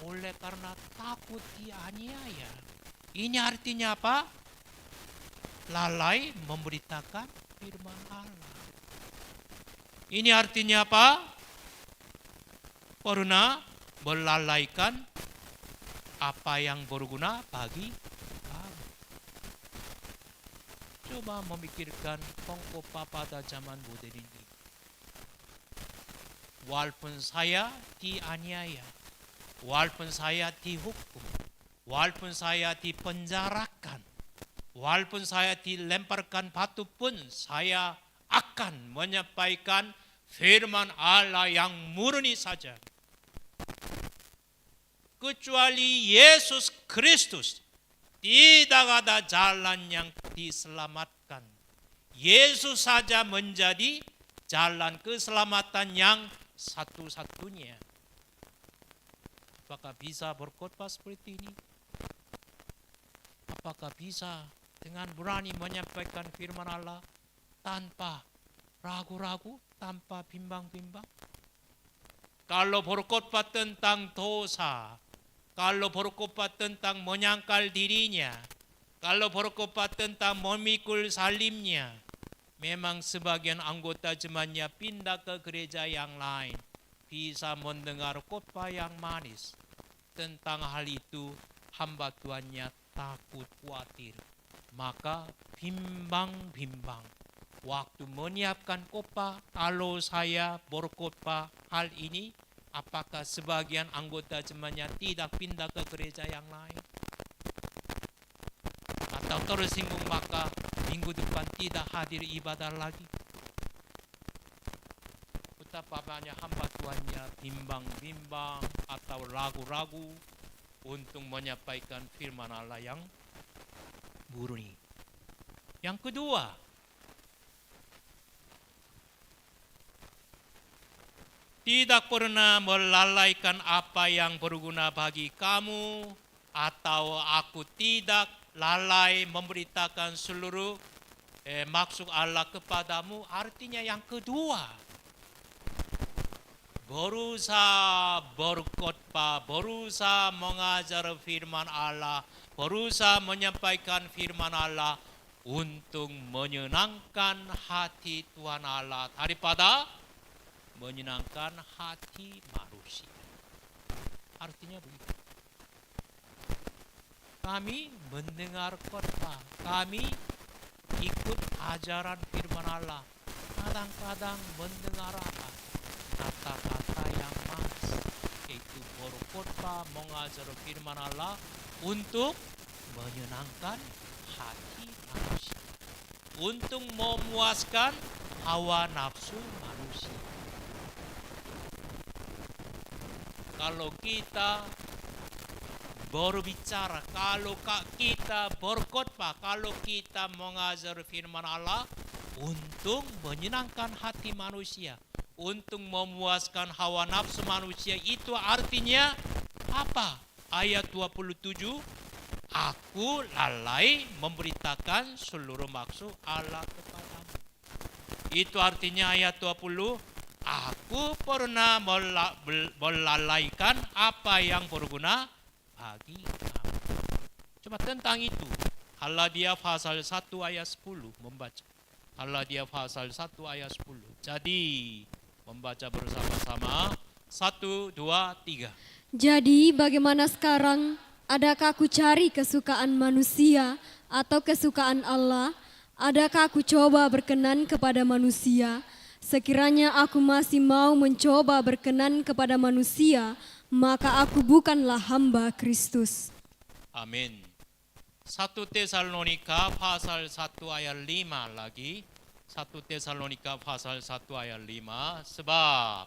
oleh karena takut dianiaya, ini artinya apa? Lalai memberitakan firman Allah. Ini artinya apa? Pernah melalaikan apa yang berguna bagi kamu. Coba memikirkan pengkhotbah pada zaman modern ini. Walaupun saya dianiaya, walaupun saya dihukum, walaupun saya dipenjarakan, walaupun saya dilemparkan batu pun, saya akan menyampaikan firman Allah yang murni saja. Kecuali Yesus Kristus, tidak ada jalan yang diselamatkan. Yesus saja menjadi jalan keselamatan yang satu-satunya. Apakah bisa berkhotbah seperti ini? Apakah bisa dengan berani menyampaikan firman Allah tanpa ragu-ragu, tanpa bimbang-bimbang? Kalau berkhotbah tentang dosa, kalau berkhotbah tentang menyangkal dirinya, kalau berkhotbah tentang memikul salibnya, memang sebagian anggota jemaatnya pindah ke gereja yang lain, bisa mendengar khotbah yang manis. Tentang hal itu, hamba Tuhannya takut khawatir. Maka bimbang-bimbang. Waktu menyiapkan khotbah, kalau saya berkhotbah hal ini, apakah sebagian anggota jemaatnya tidak pindah ke gereja yang lain? Atau tersinggung maka minggu depan tidak hadir ibadah lagi? Betapa banyak hamba Tuhannya bimbang-bimbang atau ragu-ragu untuk menyampaikan firman Allah yang murni. Yang kedua, tidak pernah melalaikan apa yang berguna bagi kamu, atau aku tidak lalai memberitakan seluruh maksud Allah kepadamu. Artinya yang kedua, berusaha berkhotbah, berusaha mengajar firman Allah, berusaha menyampaikan firman Allah untuk menyenangkan hati Tuhan Allah daripada menyenangkan hati manusia. Artinya begitu. Kami mendengar khotbah, kami ikut ajaran firman Allah. Kadang-kadang mendengar apa? Kata-kata yang manis, yaitu berkhotbah mengajar firman Allah untuk menyenangkan hati manusia, untuk memuaskan hawa nafsu manusia. Kalau kita berbicara, kalau kita berkhotbah, kalau kita mengajar firman Allah untuk menyenangkan hati manusia, untuk memuaskan hawa nafsu manusia. Itu artinya apa? Ayat 27, aku lalai memberitakan seluruh maksud Allah kepadamu. Itu artinya ayat 20, aku pernah melalaikan apa yang berguna bagi kamu. Coba tentang itu. Galatia pasal 1 ayat 10 membaca. Galatia pasal 1 ayat 10. Jadi membaca bersama-sama. 1, 2, 3.
Jadi bagaimana sekarang? Adakah aku cari kesukaan manusia atau kesukaan Allah? Adakah aku coba berkenan kepada manusia? Sekiranya aku masih mau mencoba berkenan kepada manusia, maka aku bukanlah hamba Kristus.
Amin. 1 Tesalonika pasal 1 ayat 5 lagi. 1 Tesalonika pasal 1 ayat 5. Sebab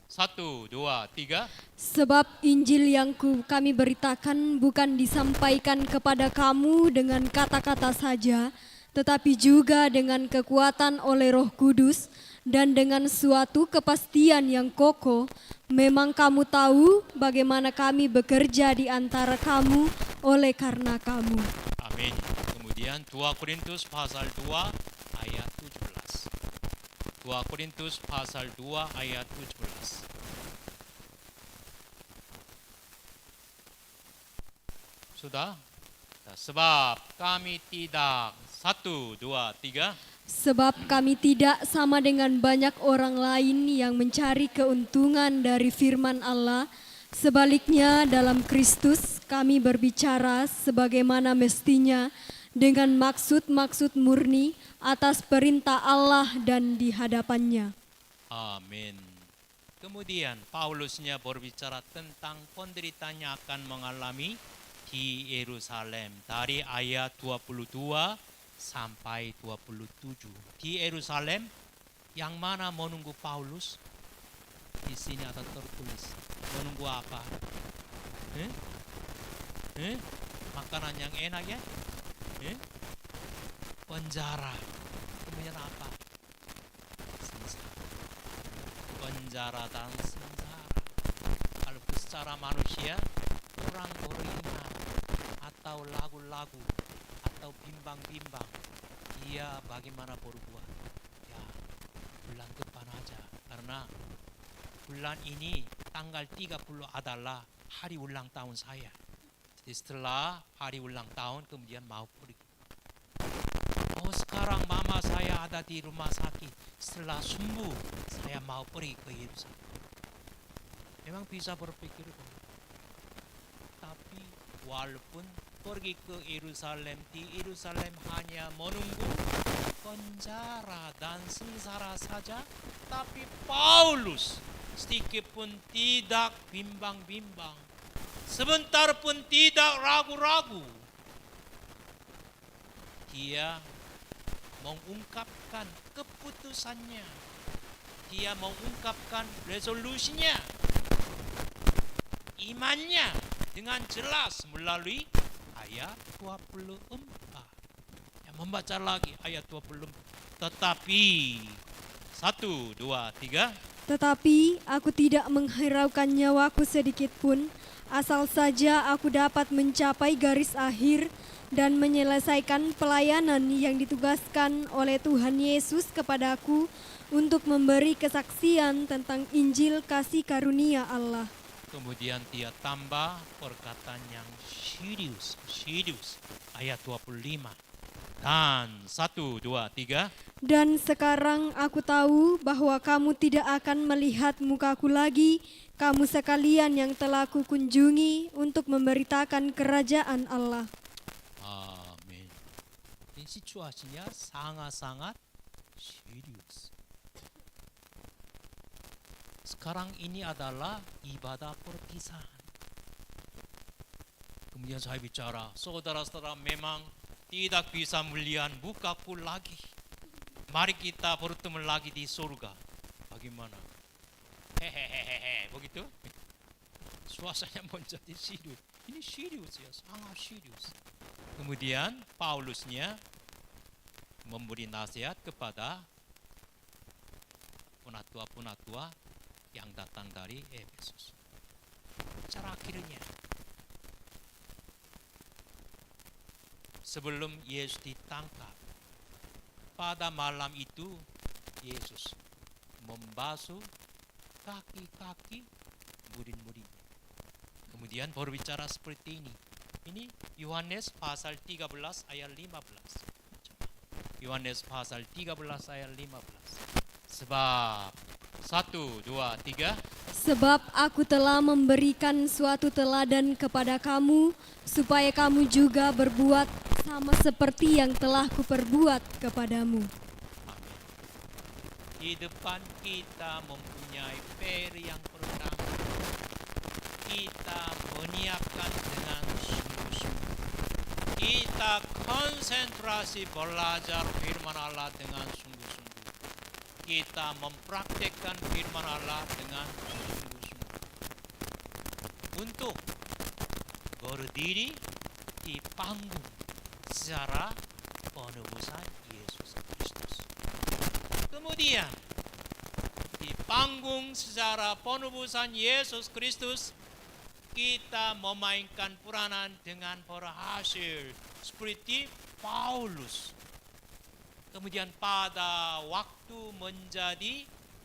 1, 2, 3.
Sebab Injil yang kami beritakan bukan disampaikan kepada kamu dengan kata-kata saja, tetapi juga dengan kekuatan oleh Roh Kudus dan dengan suatu kepastian yang kokoh. Memang kamu tahu bagaimana kami bekerja di antara kamu oleh karena kamu.
Amin. Kemudian 2 Korintus pasal 2 ayat 17. 2 Korintus pasal 2 ayat 17. Sudah? Sebab kami tidak 1, 2, 3.
Sebab kami tidak sama dengan banyak orang lain yang mencari keuntungan dari firman Allah. Sebaliknya dalam Kristus kami berbicara sebagaimana mestinya dengan maksud-maksud murni atas perintah Allah dan di hadapannya.
Amin. Kemudian Paulusnya berbicara tentang penderitaan yang akan mengalami di Yerusalem dari ayat 22 sampai 27. Di Yerusalem yang mana menunggu Paulus? Di sini ada tertulis. Menunggu apa? Makanan yang enak ya? Penjara. Kemudian apa? Sengsara. Penjara dan sengsara. Kalau secara manusia kurang beriman atau lagu-lagu atau bimbang-bimbang, dia bagaimana berbuat? Ya, bulan depan aja. Karena bulan ini tanggal 30 adalah hari ulang tahun saya. Jadi setelah hari ulang tahun kemudian mau pergi. Oh, sekarang mama saya ada di rumah sakit. Setelah sembuh saya mau pergi ke Yerusalem. Memang bisa berpikir. Tapi walaupun pergi ke Yerusalem, di Yerusalem hanya menunggu penjara dan sengsara saja. Tapi Paulus sedikit pun tidak bimbang-bimbang, sebentar pun tidak ragu-ragu. Dia mengungkapkan keputusannya, dia mengungkapkan resolusinya, imannya dengan jelas melalui ayat 24. Yang membaca lagi ayat 24. Tetapi 1, 2, 3.
Tetapi aku tidak menghiraukan nyawaku sedikit pun, asal saja aku dapat mencapai garis akhir dan menyelesaikan pelayanan yang ditugaskan oleh Tuhan Yesus kepadaku untuk memberi kesaksian tentang Injil kasih karunia Allah.
Kemudian dia tambah perkataan yang serius. Ayat 25. Dan 1, 2, 3.
Dan sekarang aku tahu bahwa kamu tidak akan melihat mukaku lagi, kamu sekalian yang telah kukunjungi untuk memberitakan kerajaan Allah.
Amin. Ini situasinya sangat-sangat serius. Sekarang ini adalah ibadah perpisahan. Kemudian saya bicara, saudara-saudara memang tidak bisa melihat mukaku lagi. Mari kita bertemu lagi di surga. Bagaimana? Hehehehe, begitu? Suasananya menjadi serius. Ini serius ya, sangat serius. Kemudian Paulusnya memberi nasihat kepada penatua-penatua yang datang dari Efesus. Cara akhirnya, sebelum Yesus ditangkap, pada malam itu Yesus membasuh kaki-kaki murid-muridnya. Kemudian berbicara seperti ini. Ini Yohanes pasal 13 ayat 15. Yohanes pasal 13 ayat 15. Sebab 1, 2, 3.
Sebab aku telah memberikan suatu teladan kepada kamu, supaya kamu juga berbuat sama seperti yang telah kuperbuat kepadamu.
Amin. Di depan kita mempunyai PR yang pertama. Kita menyiapkan dengan sungguh-sungguh. Kita konsentrasi belajar firman Allah dengan sungguh-sungguh. Kita mempraktekkan firman Allah dengan sungguh-sungguh. Untuk berdiri di panggung secara penebusan Yesus Kristus. Kemudian di panggung secara penebusan Yesus Kristus, kita memainkan peranan dengan berhasil seperti Paulus. Kemudian pada waktu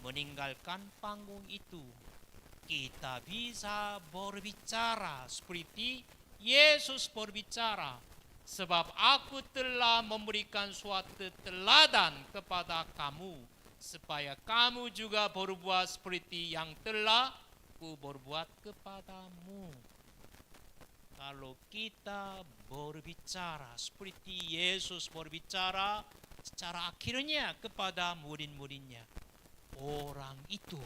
meninggalkan panggung itu, kita bisa berbicara seperti Yesus berbicara. Sebab aku telah memberikan suatu teladan kepada kamu, supaya kamu juga berbuat seperti yang telah ku berbuat kepadamu. Kalau kita berbicara seperti Yesus berbicara, secara akhirnya kepada murid-muridnya, orang itu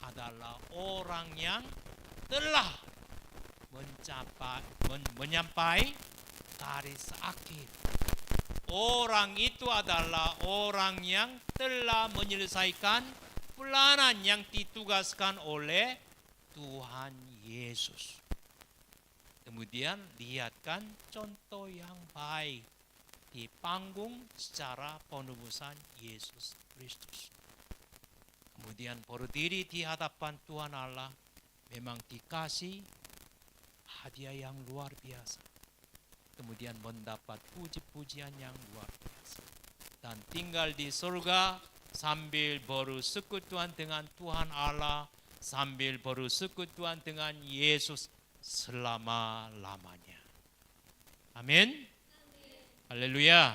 adalah orang yang telah menyampai garis akhir. Orang itu adalah orang yang telah menyelesaikan pelayanan yang ditugaskan oleh Tuhan Yesus. Kemudian lihatkan contoh yang baik di panggung secara penebusan Yesus Kristus. Kemudian berdiri di hadapan Tuhan Allah memang dikasih hadiah yang luar biasa. Kemudian mendapat puji-pujian yang luar biasa. Dan tinggal di surga sambil bersekutuan dengan Tuhan Allah, sambil bersekutuan dengan Yesus selama-lamanya. Amin. Haleluya.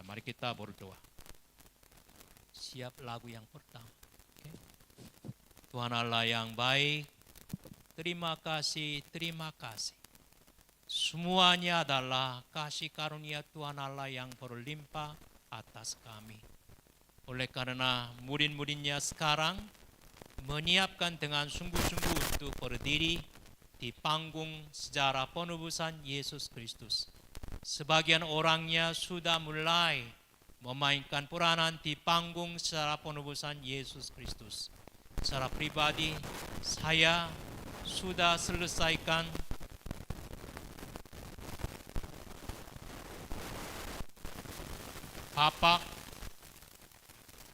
Mari kita berdoa. Siap lagu yang pertama. Okay. Tuhan Allah yang baik, terima kasih, terima kasih. Semuanya adalah kasih karunia Tuhan Allah yang berlimpah atas kami. Oleh karena murid-muridnya sekarang menyiapkan dengan sungguh-sungguh untuk berdiri di panggung sejarah penebusan Yesus Kristus. Sebagian orangnya sudah mulai memainkan peranan di panggung secara penebusan Yesus Kristus. Secara pribadi, saya sudah selesaikan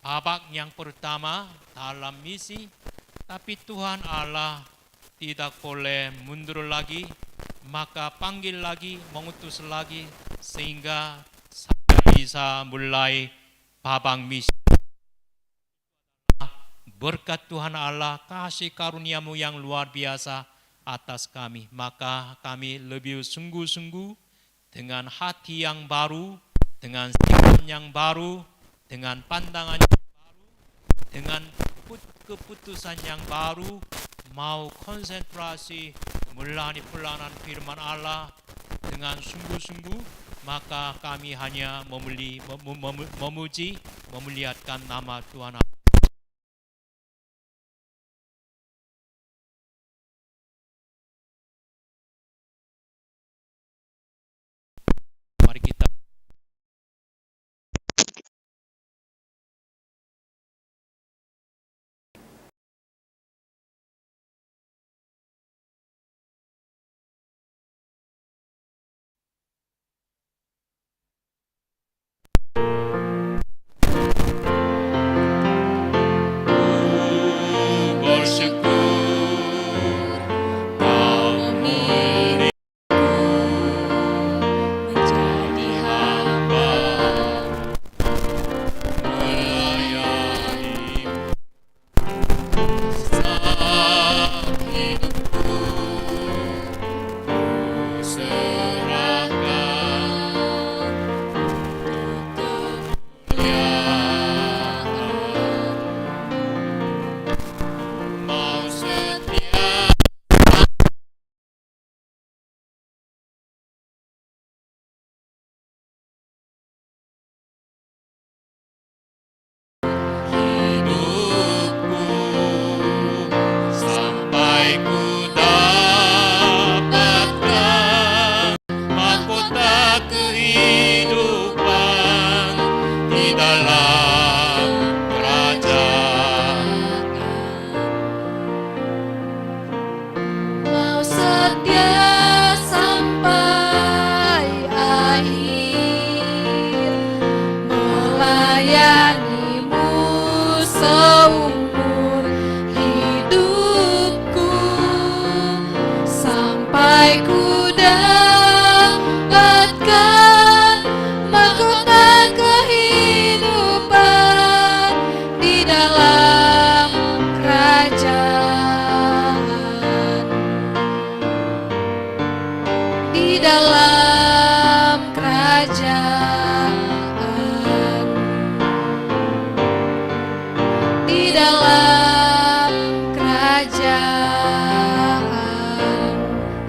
babak yang pertama dalam misi, tapi Tuhan Allah tidak boleh mundur lagi, maka panggil lagi, mengutus lagi, sehingga saya bisa mulai babak misi. Berkat Tuhan Allah, kasih karunia-Mu yang luar biasa atas kami, maka kami lebih sungguh-sungguh dengan hati yang baru, dengan sikap yang baru, dengan pandangan yang baru, dengan keputusan yang baru, mau konsentrasi melayani pelayanan firman Allah dengan sungguh-sungguh, maka kami hanya memuji, memuliakan nama Tuhan Allah. Mari kita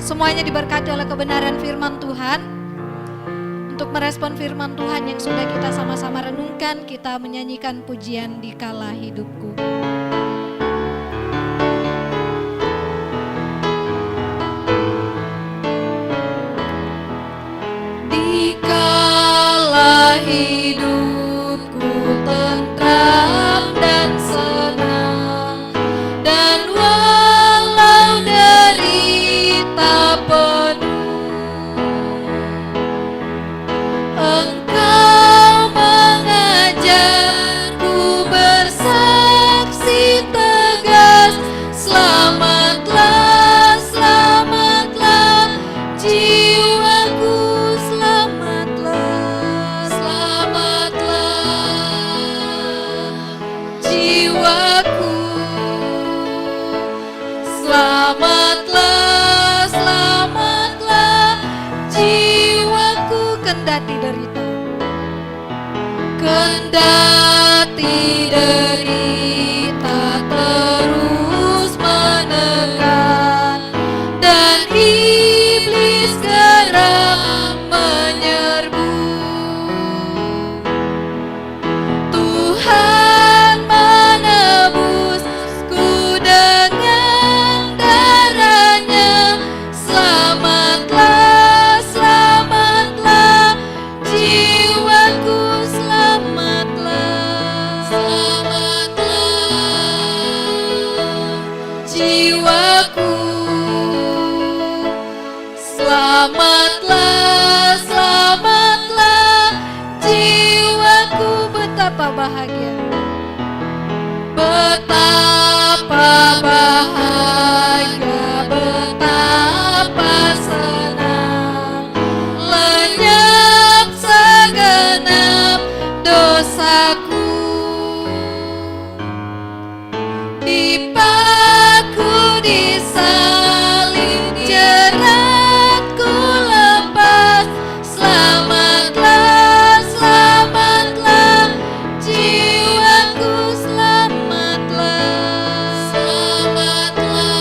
Semuanya diberkati oleh kebenaran firman Tuhan. Untuk merespon firman Tuhan yang sudah kita sama-sama renungkan, kita menyanyikan pujian di kala hidupku. Di kala hidupku tentram dan senang, dan walau derita penuh, Engkau mengajarku bersaksi tegas, selamatlah, selamatlah jiwaku, selamatlah, selamatlah jiwaku, selamatlah, selamatlah jiwaku, kendati derita, kendati derita terus menekan, dan iblis geram menyerbu. Tuhan menebusku dengan darahnya, selamatlah, selamatlah jiwaku, selamatlah, selamatlah jiwaku, selamatlah, selamatlah jiwaku. Betapa bahagia, betapa bahagia, betapa senang, lenyap segenap dosaku, dipaku di salib, jeratku lepas, selamatlah, selamatlah jiwaku, selamatlah, selamatlah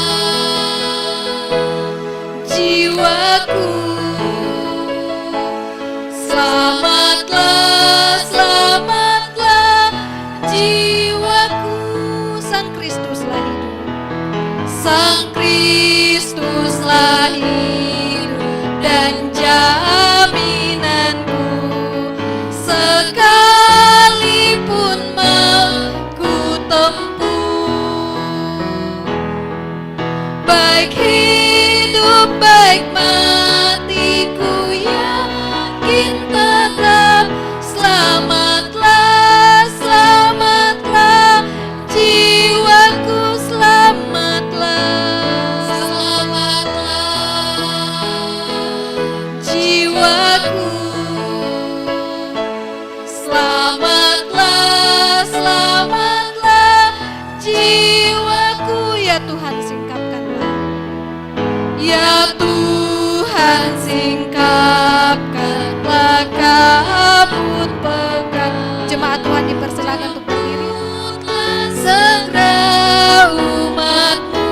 jiwaku, selamatlah, selamatlah jiwaku. Sang Kristuslah hidup, Sang Kristuslah hidup dan jaminanku, sekalipun mau ku tempuh, baik hidup baik matiku yakin tetap, selamatlah, selamatlah jiwaku, selamatlah, selamatlah jiwaku, selamatlah, selamatlah jiwaku. Ya Tuhan, singkapkanlah, ya Tuhan, singkapkanlah kabut pekat. Jemaat Tuhan dipersilakan untuk berdiri. Segera umatmu,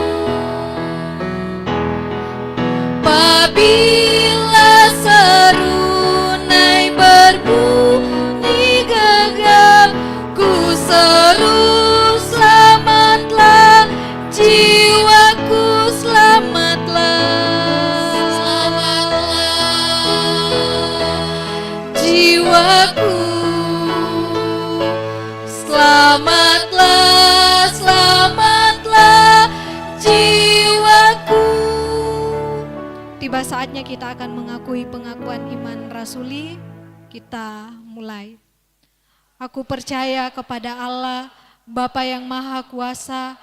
apabila serunai berbunyi gegap, ku seru, selamatlah jiwaku, selamatlah, selamatlah jiwaku, selamatlah, selamatlah jiwaku. Tiba saatnya kita akan mengakui pengakuan iman rasuli. Kita mulai. Aku percaya kepada Allah, Bapa yang Maha Kuasa,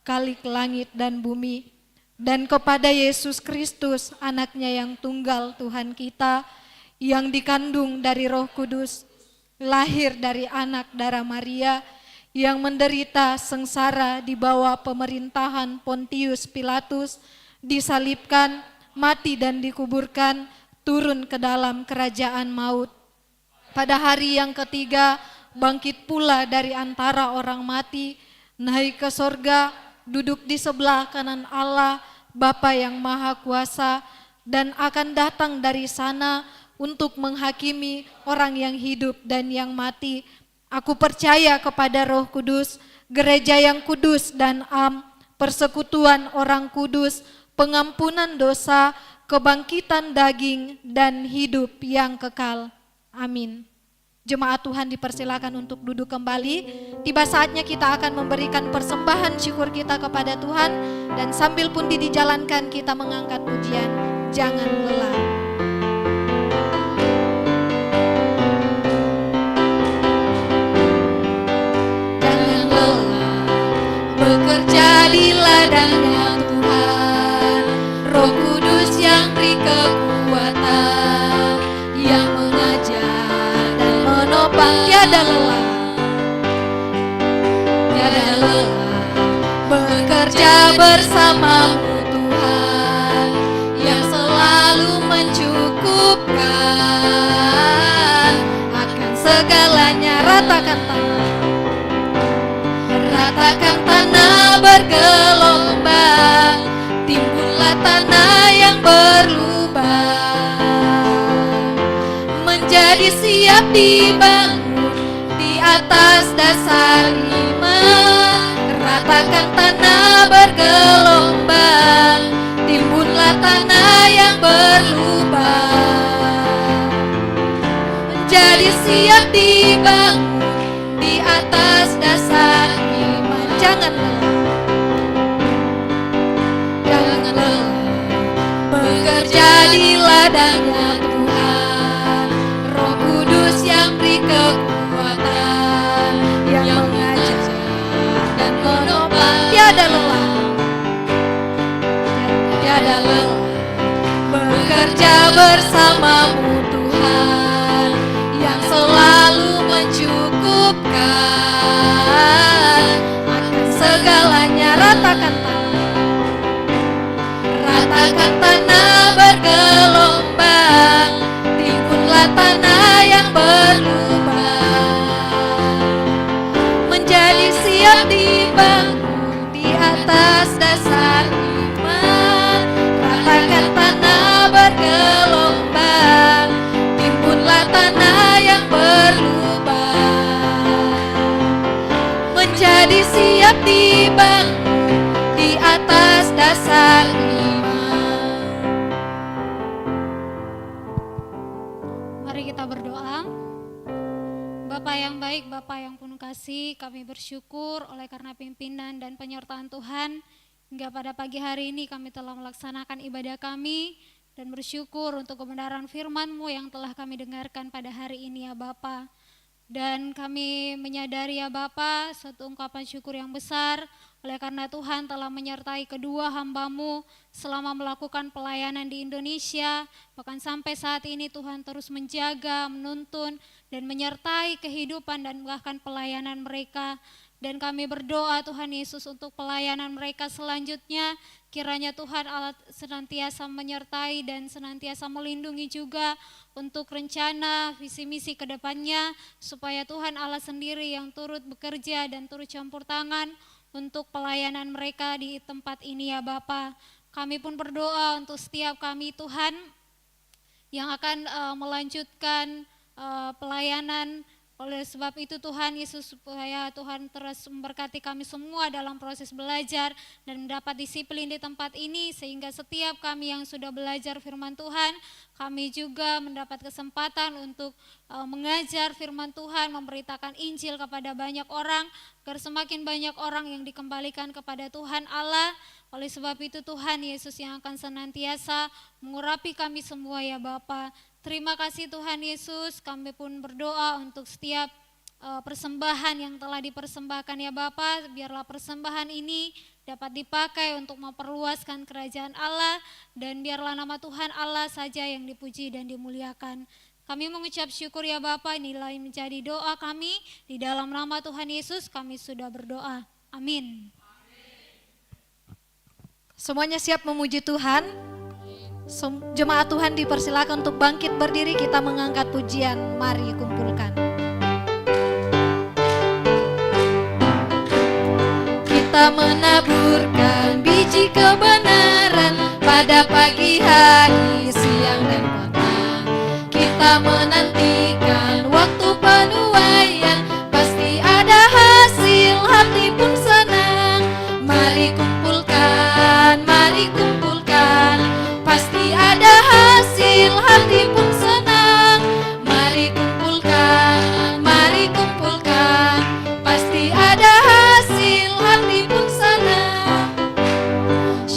Khalik langit dan bumi, dan kepada Yesus Kristus, anaknya yang tunggal Tuhan kita, yang dikandung dari Roh Kudus, lahir dari anak darah Maria, yang menderita sengsara di bawah pemerintahan Pontius Pilatus, disalibkan, mati dan dikuburkan, turun ke dalam kerajaan maut. Pada hari yang ketiga, bangkit pula dari antara orang mati, naik ke sorga, duduk di sebelah kanan Allah, Bapa yang Maha Kuasa, dan akan datang dari sana untuk menghakimi orang yang hidup dan yang mati. Aku percaya kepada Roh Kudus, gereja yang kudus dan am, persekutuan orang kudus, pengampunan dosa, kebangkitan daging, dan hidup yang kekal. Amin. Jemaat Tuhan dipersilakan untuk duduk kembali. Tiba saatnya kita akan memberikan persembahan syukur kita kepada Tuhan, dan sambil pun dijalankan kita mengangkat pujian Jangan Lelah. Jangan lelah bekerja di ladangnya Tuhan, Roh Kudus yang beri kekuatan, yang mengajar dan menopang. Tiada lelah, tiada lelah bekerja bersamamu Tuhan, yang selalu mencukupkan akan segalanya. Ratakan tanah, ratakan tanah bergelombang, timbullah tanah yang berlubang, menjadi siap dibangun di atas dasar iman. Ratakan tanah bergelombang, timbullah tanah yang berlubang, menjadi siap dibangun di atas dasar iman. Jangan lelah, jangan lelah bekerja di ladangnya Tuhan, Roh Kudus yang beri kekuatan, yang mengajar dan menopang. Tiada lelah, tiada lelah bekerja bersamamu Tuhan, yang selalu mencukupkan akan segalanya. Ratakan tanah, ratakan tanah bergelombang, timbullah tanah yang berlubang, menjadi siap dibangun di atas dasar iman. Ratakan tanah bergelombang, timbullah tanah yang berlubang, menjadi siap dibangun di atas dasar iman. Mari kita berdoa. Bapa yang baik, Bapa yang penuh kasih, kami bersyukur oleh karena pimpinan dan penyertaan Tuhan. Hingga pada pagi hari ini kami telah melaksanakan ibadah kami, dan bersyukur untuk kebenaran firman-Mu yang telah kami dengarkan pada hari ini ya Bapa. Dan kami menyadari ya Bapa, suatu ungkapan syukur yang besar oleh karena Tuhan telah menyertai kedua hamba-Mu selama melakukan pelayanan di Indonesia. Bahkan sampai saat ini Tuhan terus menjaga, menuntun, dan menyertai kehidupan dan bahkan pelayanan mereka. Dan kami berdoa Tuhan Yesus untuk pelayanan mereka selanjutnya. Kiranya Tuhan Allah senantiasa menyertai dan senantiasa melindungi juga untuk rencana visi misi ke depannya, supaya Tuhan Allah sendiri yang turut bekerja dan turut campur tangan untuk pelayanan mereka di tempat ini ya Bapa. Kami pun berdoa untuk setiap kami Tuhan yang akan melanjutkan pelayanan. Oleh sebab itu Tuhan Yesus, supaya Tuhan terus memberkati kami semua dalam proses belajar dan mendapat disiplin di tempat ini, sehingga setiap kami yang sudah belajar firman Tuhan, kami juga mendapat kesempatan untuk mengajar firman Tuhan, memberitakan Injil kepada banyak orang, agar semakin banyak orang yang dikembalikan kepada Tuhan Allah. Oleh sebab itu Tuhan Yesus yang akan senantiasa mengurapi kami semua ya Bapa. Terima kasih Tuhan Yesus, kami pun berdoa untuk setiap persembahan yang telah dipersembahkan ya Bapa. Biarlah persembahan ini dapat dipakai untuk memperluaskan kerajaan Allah, dan biarlah nama Tuhan Allah saja yang dipuji dan dimuliakan. Kami mengucap syukur ya Bapa, inilah yang menjadi doa kami. Di dalam nama Tuhan Yesus kami sudah berdoa. Amin. Semuanya siap memuji Tuhan? Jemaat Tuhan dipersilakan untuk bangkit berdiri, kita mengangkat pujian. Mari kumpulkan. Kita kita menaburkan biji kebenaran pada pagi hari, siang dan petang. Kita menantikan waktu penuaian, pasti ada hasil, hati pun senang. Mari kumpulkan, pasti ada hasil, hati pun senang. Mari kumpulkan, pasti ada hasil, hati pun senang.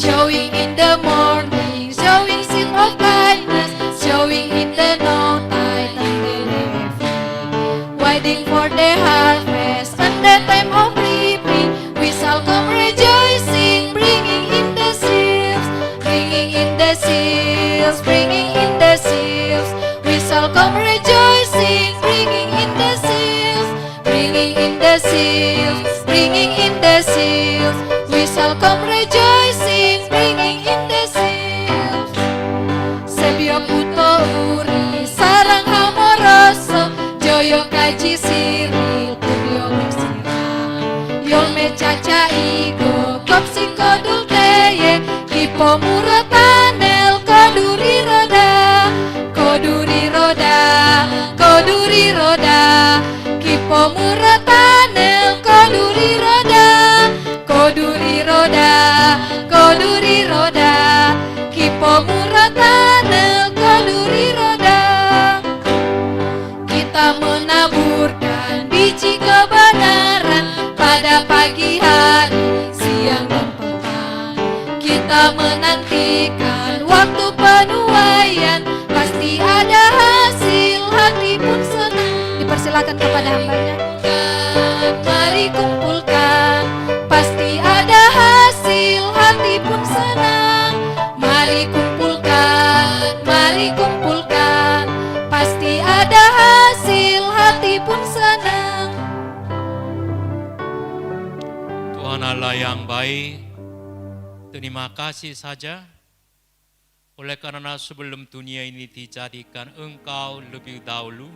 Showing in the morning, showing sin of kindness, showing in the noontide and the evening. Waiting for the harvest and the time of reaping, we shall come rejoicing, bringing in the sheaves, bringing in the sheaves, bringing in the sheaves. We shall come rejoicing, bringing in the sheaves, bringing in the sheaves, bringing in the sheaves. We shall come rejoicing, bringing in the sheaves. Sebio puto uri sarang amoroso, joyo kaji siril kubio bersirang. Yol me caca igo kopsi kodul teye, kipo muratanel koduri roda, koduri roda, koduri roda. Kipo muratanel koduri roda, koduri roda, koduri roda. Kipo muratanel koduri roda. Kita menaburkan biji kebenaran pada pagi hari, siang dan petang. Kita menantikan waktu penuaian, pasti ada hasil, hati pun senang. Dipersilakan kepada hambanya. Mari kumpulkan, pasti ada hasil, hati pun senang. Mari kumpulkan, pasti ada hasil, hati pun senang.
Tuhan Allah yang baik, terima kasih saja. Oleh karena sebelum dunia ini dijadikan, Engkau lebih dahulu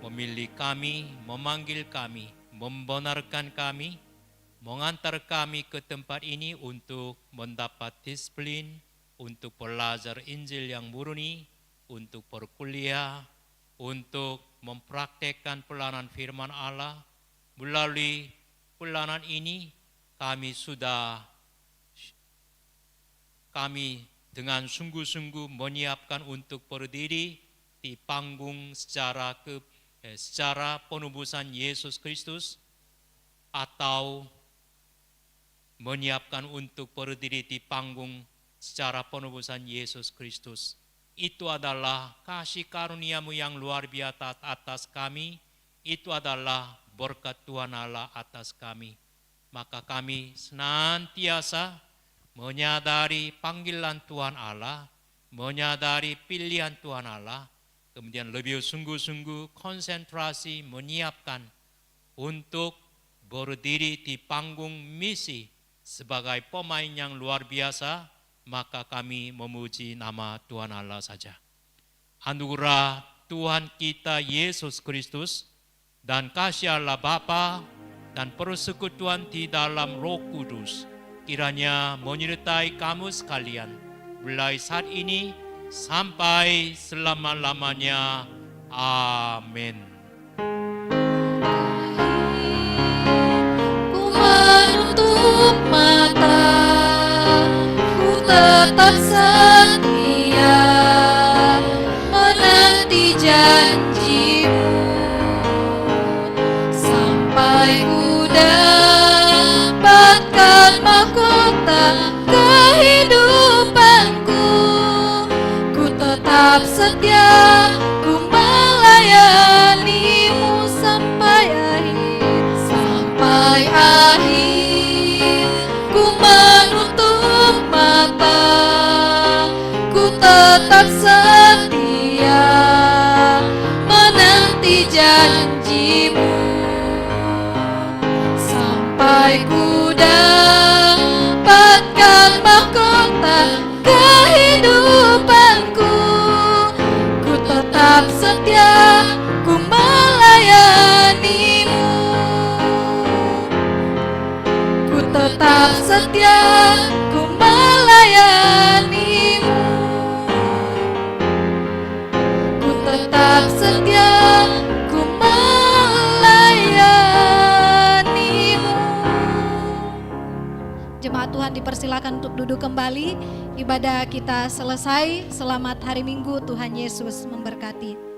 memilih kami, memanggil kami, membenarkan kami, mengantar kami ke tempat ini untuk mendapat disiplin, untuk belajar Injil yang murni, untuk berkuliah, untuk mempraktekkan pelayanan firman Allah. Melalui pelayanan ini kami dengan sungguh-sungguh menyiapkan untuk berdiri di panggung secara penebusan Yesus Kristus, atau menyiapkan untuk berdiri di panggung secara penebusan Yesus Kristus. Itu adalah kasih karunia-Mu yang luar biasa atas kami. Itu adalah berkat Tuhan Allah atas kami. Maka kami senantiasa menyadari panggilan Tuhan Allah, menyadari pilihan Tuhan Allah, kemudian lebih sungguh-sungguh konsentrasi menyiapkan untuk berdiri di panggung misi sebagai pemain yang luar biasa. Maka kami memuji nama Tuhan Allah saja. Anugerah Tuhan kita Yesus Kristus dan kasih Allah Bapa dan persekutuan di dalam Roh Kudus kiranya menyertai kamu sekalian mulai saat ini sampai selama-lamanya. Amin.
Ku menutup mata, ku tetap setia menanti janji-Mu sampai ku dapatkan mahkota kehidupanku. Ku tetap setia, ku melayani-Mu sampai akhir. Ku menutup mata, ku tetap setia menanti janji-Mu sampai ku dapatkan mahkota kehidupanku. setia ku melayanimu. Ku tetap setia ku melayanimu. Jemaat Tuhan dipersilakan untuk duduk kembali. Ibadah kita selesai. Selamat hari Minggu, Tuhan Yesus memberkati.